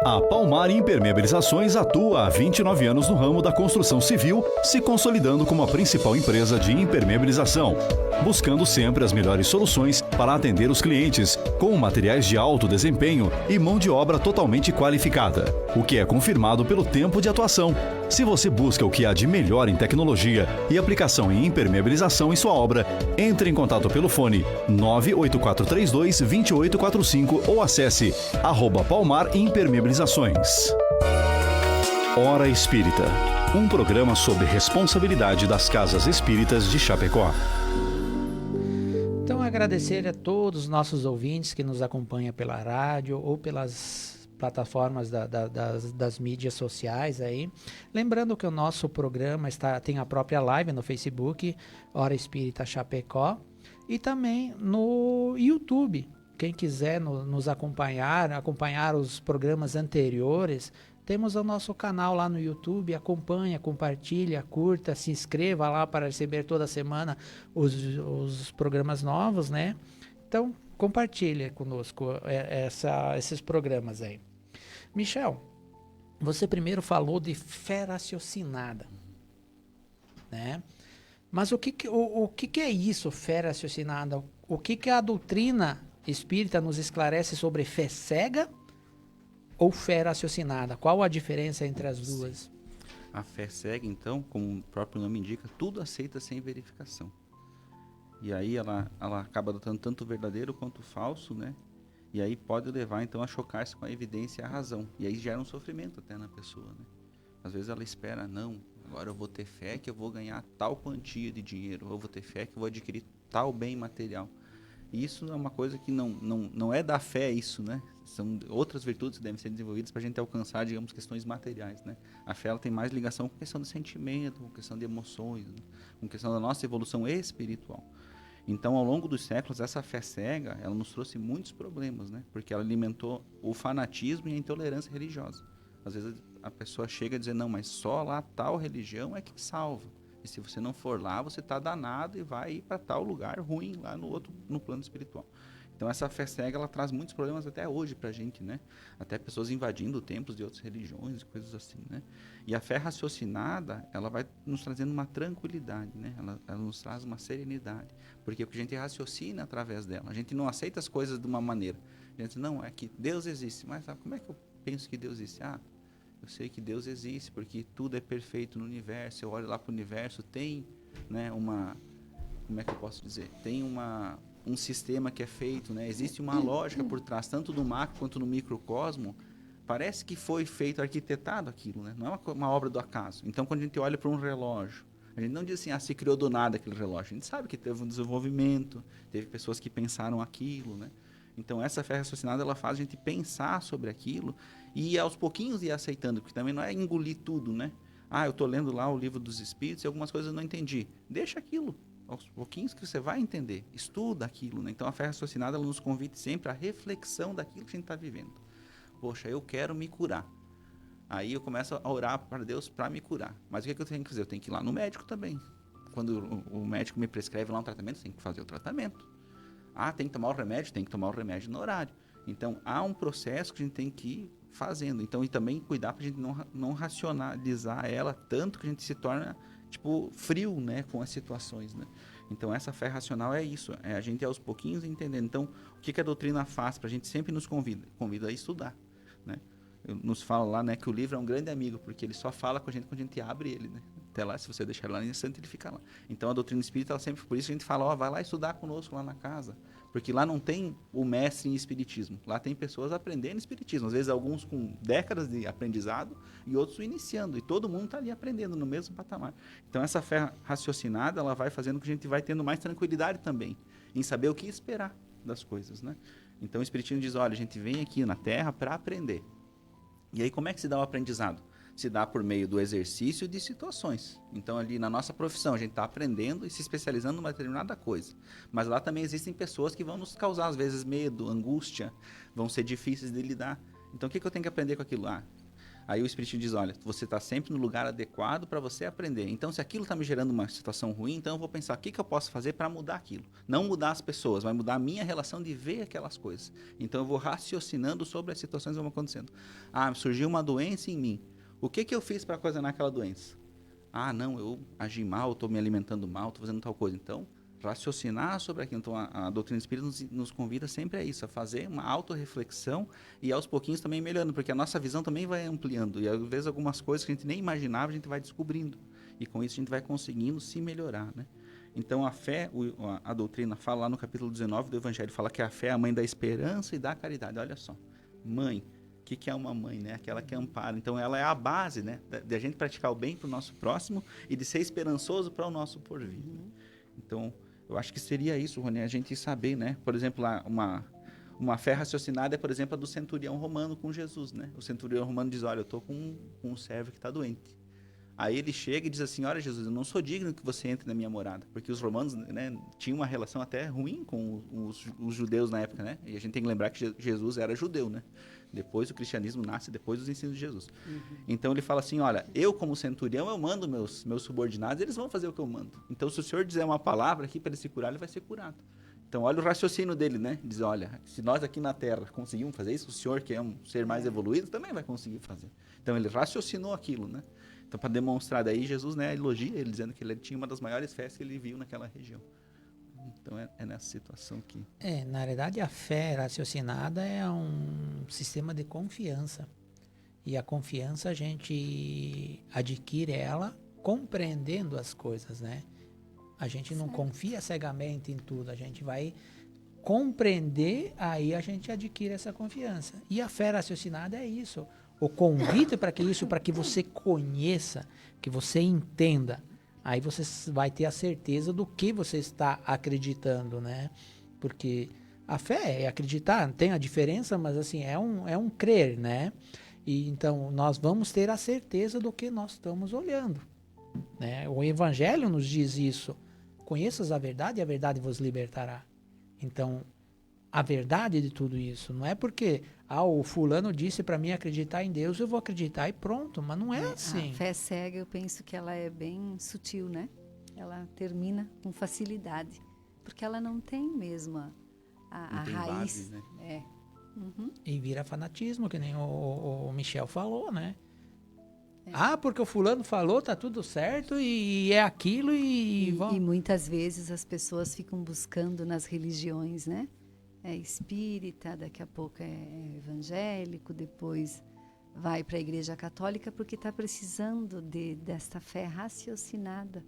A Palmar Impermeabilizações atua há 29 anos no ramo da construção civil, se consolidando como a principal empresa de impermeabilização, buscando sempre as melhores soluções para atender os clientes, com materiais de alto desempenho e mão de obra totalmente qualificada, o que é confirmado pelo tempo de atuação. Se você busca o que há de melhor em tecnologia e aplicação em impermeabilização em sua obra, entre em contato pelo fone 98432-2845 ou acesse @Palmar Impermeabilizações. Hora Espírita, um programa sobre responsabilidade das casas espíritas de Chapecó. Então, agradecer a todos os nossos ouvintes que nos acompanham pela rádio ou pelas plataformas das mídias sociais aí. Lembrando que o nosso programa tem a própria live no Facebook, Hora Espírita Chapecó, e também no YouTube. Quem quiser nos acompanhar os programas anteriores, temos o nosso canal lá no YouTube. Acompanha, compartilha, curta, se inscreva lá para receber toda semana os programas novos, né? Então, compartilha conosco esses programas aí. Michel, você primeiro falou de fé raciocinada, né? Mas o que é isso, fé raciocinada? O que a doutrina espírita nos esclarece sobre fé cega ou fé raciocinada? Qual a diferença entre as duas? A fé cega, então, como o próprio nome indica, tudo aceita sem verificação. E aí ela acaba adotando tanto o verdadeiro quanto o falso, né? E aí pode levar, então, a chocar-se com a evidência e a razão. E aí gera um sofrimento até na pessoa, né? Às vezes ela espera, não, agora eu vou ter fé que eu vou ganhar tal quantia de dinheiro, ou eu vou ter fé que eu vou adquirir tal bem material. E isso é uma coisa que não é da fé isso, né? São outras virtudes que devem ser desenvolvidas para a gente alcançar, digamos, questões materiais, né? A fé ela tem mais ligação com questão de sentimento, com questão de emoções, né? Com questão da nossa evolução espiritual. Então, ao longo dos séculos, essa fé cega, ela nos trouxe muitos problemas, né? Porque ela alimentou o fanatismo e a intolerância religiosa. Às vezes a pessoa chega a dizer, não, mas só lá tal religião é que salva. E se você não for lá, você está danado e vai ir para tal lugar ruim lá no plano espiritual. Então essa fé cega, ela traz muitos problemas até hoje para a gente, né? Até pessoas invadindo templos de outras religiões e coisas assim, né? E a fé raciocinada, ela vai nos trazendo uma tranquilidade, né? Ela nos traz uma serenidade, porque a gente raciocina através dela. A gente não aceita as coisas de uma maneira. A gente não, é que Deus existe, mas sabe, como é que eu penso que Deus existe? Eu sei que Deus existe porque tudo é perfeito no universo. Eu olho lá para o universo, tem, né, como é que eu posso dizer? Tem um sistema que é feito, né? Existe uma lógica por trás, tanto no macro quanto no microcosmo. Parece que foi feito, arquitetado aquilo, né? Não é uma obra do acaso. Então, quando a gente olha para um relógio, a gente não diz assim, se criou do nada aquele relógio. A gente sabe que teve um desenvolvimento, teve pessoas que pensaram aquilo, né? Então, essa fé raciocinada, ela faz a gente pensar sobre aquilo e aos pouquinhos ir aceitando, porque também não é engolir tudo, né? Eu estou lendo lá o livro dos Espíritos e algumas coisas eu não entendi. Deixa aquilo, aos pouquinhos que você vai entender. Estuda aquilo, né? Então, a fé raciocinada, ela nos convida sempre à reflexão daquilo que a gente está vivendo. Poxa, eu quero me curar. Aí eu começo a orar para Deus para me curar. Mas o que eu tenho que fazer? Eu tenho que ir lá no médico também. Quando o médico me prescreve lá um tratamento, eu tenho que fazer o tratamento. Tem que tomar o remédio? Tem que tomar o remédio no horário. Então, há um processo que a gente tem que ir fazendo. Então, e também cuidar para a gente não racionalizar ela tanto que a gente se torna, frio, né, com as situações, né? Então, essa fé racional é isso. É a gente aos pouquinhos entendendo. Então, o que a doutrina faz para a gente sempre nos convida a estudar, né? Nos fala lá, né, que o livro é um grande amigo, porque ele só fala com a gente quando a gente abre ele, né? Até lá, se você deixar ele lá em santo, ele fica lá. Então a doutrina espírita, ela sempre, por isso a gente fala, ó, vai lá estudar conosco lá na casa. Porque lá não tem o mestre em espiritismo. Lá tem pessoas aprendendo espiritismo. Às vezes alguns com décadas de aprendizado e outros iniciando. E todo mundo está ali aprendendo no mesmo patamar. Então essa fé raciocinada, ela vai fazendo com que a gente vai tendo mais tranquilidade também. Em saber o que esperar das coisas, né? Então o espiritismo diz, olha, a gente vem aqui na Terra para aprender. E aí como é que se dá o aprendizado? Se dá por meio do exercício de situações. Então, ali na nossa profissão, a gente está aprendendo e se especializando numa determinada coisa. Mas lá também existem pessoas que vão nos causar, às vezes, medo, angústia, vão ser difíceis de lidar. Então, o que eu tenho que aprender com aquilo lá? Aí o Espiritismo diz, olha, você está sempre no lugar adequado para você aprender. Então, se aquilo está me gerando uma situação ruim, então eu vou pensar, o que eu posso fazer para mudar aquilo? Não mudar as pessoas, mas mudar a minha relação de ver aquelas coisas. Então, eu vou raciocinando sobre as situações que vão acontecendo. Ah, surgiu uma doença em mim. O que eu fiz para ocasionar aquela doença? Ah, não, eu agi mal, estou me alimentando mal, estou fazendo tal coisa. Então, raciocinar sobre aquilo. Então, a doutrina espírita nos convida sempre a isso, a fazer uma autorreflexão e aos pouquinhos também melhorando, porque a nossa visão também vai ampliando. E às vezes algumas coisas que a gente nem imaginava, a gente vai descobrindo. E com isso a gente vai conseguindo se melhorar, né? Então, a fé, a doutrina fala lá no capítulo 19 do Evangelho, fala que a fé é a mãe da esperança e da caridade. Olha só, mãe. O que é uma mãe, né? Aquela que ampara. Então, ela é a base, né? De a gente praticar o bem para o nosso próximo e de ser esperançoso para o nosso porvir. Então, eu acho que seria isso, Rony, a gente saber, né? Por exemplo, uma fé raciocinada é, por exemplo, a do centurião romano com Jesus, né? O centurião romano diz, olha, eu estou com um servo que está doente. Aí ele chega e diz assim, olha, Jesus, eu não sou digno que você entre na minha morada. Porque os romanos, né, tinham uma relação até ruim com os judeus na época, né? E a gente tem que lembrar que Jesus era judeu, né? Depois o cristianismo nasce depois dos ensinos de Jesus. Então ele fala assim, olha, eu como centurião, eu mando meus subordinados, eles vão fazer o que eu mando. Então se o senhor dizer uma palavra aqui para ele se curar, ele vai ser curado. Então olha o raciocínio dele, né? Diz, olha, se nós aqui na Terra conseguimos fazer isso, o senhor que é um ser mais evoluído também vai conseguir fazer. Então ele raciocinou aquilo, né? Então para demonstrar daí, Jesus, né, elogia ele, dizendo que ele tinha uma das maiores fés que ele viu naquela região. Então é nessa situação que... Na realidade, a fé raciocinada é um sistema de confiança. E a confiança a gente adquire ela compreendendo as coisas, né? A gente não confia cegamente em tudo, a gente vai compreender, aí a gente adquire essa confiança. E a fé raciocinada é isso. O convite para que você conheça, que você entenda. Aí você vai ter a certeza do que você está acreditando, né? Porque a fé é acreditar, tem a diferença, mas assim, é um crer, né? E então nós vamos ter a certeza do que nós estamos olhando, né? O Evangelho nos diz isso. Conheças a verdade e a verdade vos libertará. Então, a verdade de tudo isso não é porque o fulano disse para mim acreditar em Deus, eu vou acreditar e pronto, mas não é assim. A fé cega, eu penso que ela é bem sutil, né? Ela termina com facilidade, porque ela não tem mesmo a tem raiz. base, né? E vira fanatismo, que nem o Michel falou, né? Porque o fulano falou, tá tudo certo e é aquilo E muitas vezes as pessoas ficam buscando nas religiões, né? É espírita, daqui a pouco é evangélico, depois vai para a igreja católica porque está precisando desta fé raciocinada,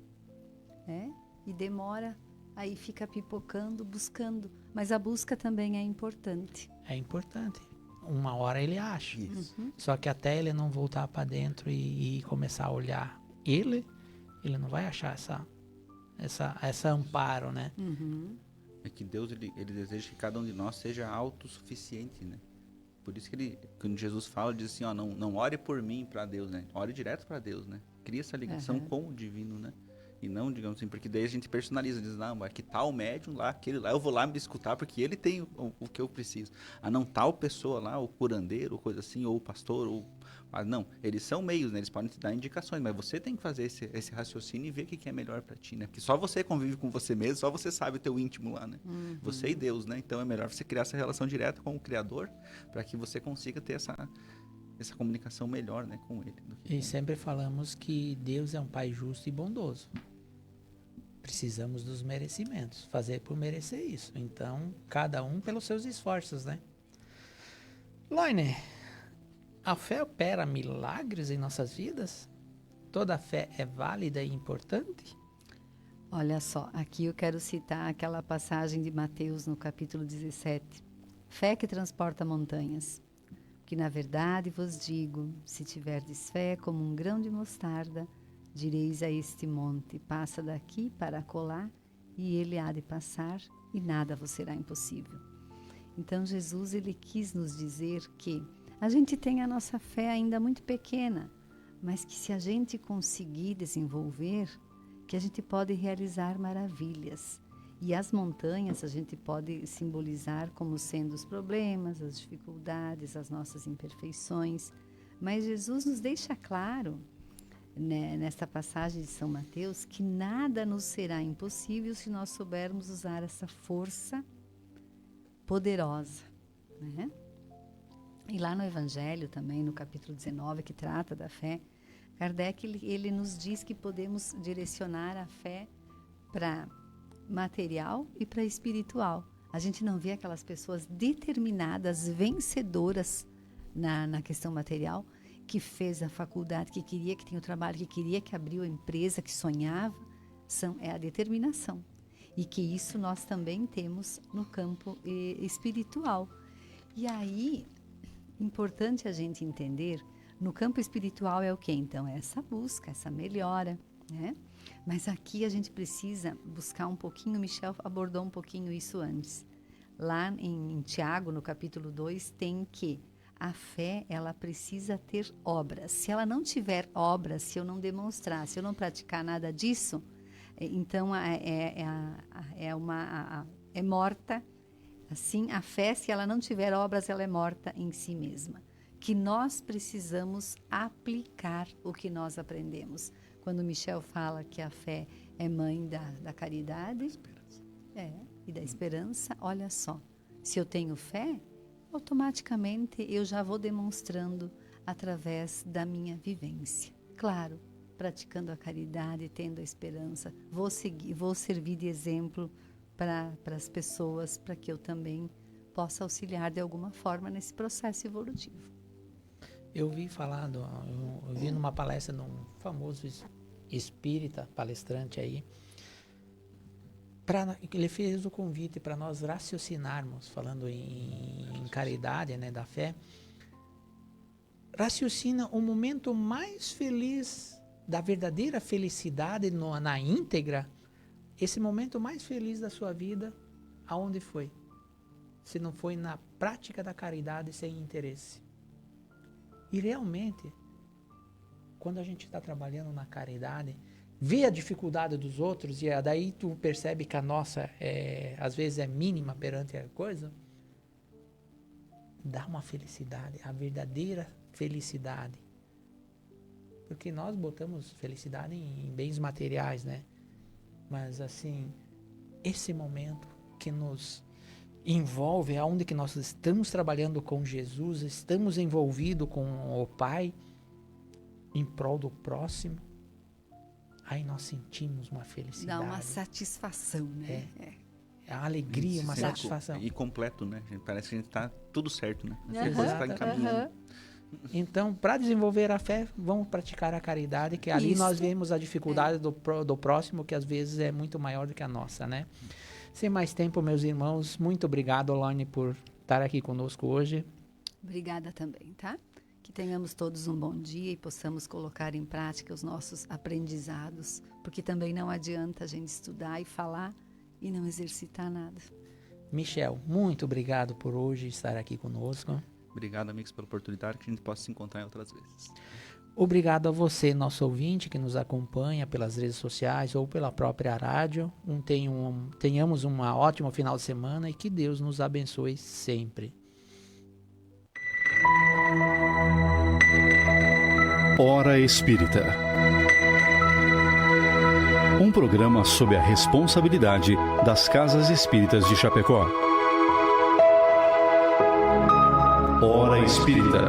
né? E demora, aí fica pipocando, buscando. Mas a busca também é importante. É importante. Uma hora ele acha. Isso. Só que até ele não voltar para dentro e começar a olhar ele não vai achar essa amparo, né? É que Deus, ele deseja que cada um de nós seja autossuficiente, né? Por isso que quando Jesus fala, ele diz assim, ó, não ore por mim para Deus, né? Ore direto para Deus, né? Cria essa ligação com o divino, né? E não, digamos assim, porque daí a gente personaliza, diz, não, mas que tal médium lá, aquele lá, eu vou lá me escutar porque ele tem o que eu preciso. Não, tal pessoa lá, o curandeiro, ou coisa assim, ou o pastor, mas não, eles são meios, né? Eles podem te dar indicações, mas você tem que fazer esse raciocínio e ver o que é melhor para ti, né? Porque só você convive com você mesmo, só você sabe o teu íntimo lá, né? Você e Deus, né? Então é melhor você criar essa relação direta com o Criador para que você consiga ter essa comunicação melhor, né, com ele. E sempre falamos que Deus é um Pai justo e bondoso. Precisamos dos merecimentos, fazer por merecer isso. Então, cada um pelos seus esforços, né? Loine, a fé opera milagres em nossas vidas? toda fé é válida e importante? Olha só, aqui eu quero citar aquela passagem de Mateus no capítulo 17. Fé que transporta montanhas. Que na verdade vos digo, se tiverdes fé como um grão de mostarda, direis a este monte, passa daqui para acolá, e ele há de passar, e nada vos será impossível. Então Jesus, ele quis nos dizer que a gente tem a nossa fé ainda muito pequena, mas que se a gente conseguir desenvolver, que a gente pode realizar maravilhas. E as montanhas a gente pode simbolizar como sendo os problemas, as dificuldades, as nossas imperfeições. Mas Jesus nos deixa claro, né, nesta passagem de São Mateus, que nada nos será impossível se nós soubermos usar essa força poderosa, né? E lá no Evangelho também, no capítulo 19, que trata da fé, Kardec ele nos diz que podemos direcionar a fé para material e para espiritual. A gente não vê aquelas pessoas determinadas, vencedoras na questão material, que fez a faculdade, que queria que tinha o trabalho, que queria que abriu a empresa, que sonhava. É a determinação. E que isso nós também temos no campo espiritual. E aí, importante a gente entender, no campo espiritual é o quê? Então, é essa busca, essa melhora, né? Mas aqui a gente precisa buscar um pouquinho, o Michel abordou um pouquinho isso antes. Lá em Tiago, no capítulo 2, tem que a fé, ela precisa ter obras. Se ela não tiver obras, se eu não demonstrar, se eu não praticar nada disso, então é morta. Assim, a fé, se ela não tiver obras, ela é morta em si mesma. Que nós precisamos aplicar o que nós aprendemos. Quando o Michel fala que a fé é mãe da caridade e da esperança, olha só, se eu tenho fé, automaticamente eu já vou demonstrando através da minha vivência. Claro, praticando a caridade, tendo a esperança, vou servir de exemplo para as pessoas, para que eu também possa auxiliar de alguma forma nesse processo evolutivo. Eu vi numa palestra de um famoso espírita, palestrante aí, ele fez o convite para nós raciocinarmos, falando em caridade, né, da fé. Raciocina o momento mais feliz, da verdadeira felicidade na íntegra, esse momento mais feliz da sua vida, aonde foi? Se não foi na prática da caridade sem interesse. E realmente, quando a gente está trabalhando na caridade, vê a dificuldade dos outros e daí tu percebe que a nossa, às vezes, é mínima perante a coisa, dá uma felicidade, a verdadeira felicidade. Porque nós botamos felicidade em bens materiais, né? Mas, assim, esse momento que nos envolve, aonde que nós estamos trabalhando com Jesus, estamos envolvidos com o Pai, em prol do próximo, aí nós sentimos uma felicidade. Dá uma satisfação, né? É a alegria, uma satisfação. E completo, né? Parece que a gente está tudo certo, né? As coisas estão encaminhando. Então, para desenvolver a fé, vamos praticar a caridade, que ali nós vemos a dificuldade do próximo, que às vezes é muito maior do que a nossa, né? Sem mais tempo, meus irmãos, muito obrigado, Olaine, por estar aqui conosco hoje. Obrigada também, tá? Que tenhamos todos um bom dia e possamos colocar em prática os nossos aprendizados, porque também não adianta a gente estudar e falar e não exercitar nada. Michel, muito obrigado por hoje estar aqui conosco. Obrigado, amigos, pela oportunidade, que a gente possa se encontrar em outras vezes. Obrigado a você, nosso ouvinte, que nos acompanha pelas redes sociais ou pela própria rádio. Tenhamos uma ótima final de semana e que Deus nos abençoe sempre. Hora Espírita. Um programa sob a responsabilidade das Casas Espíritas de Chapecó. Hora Espírita.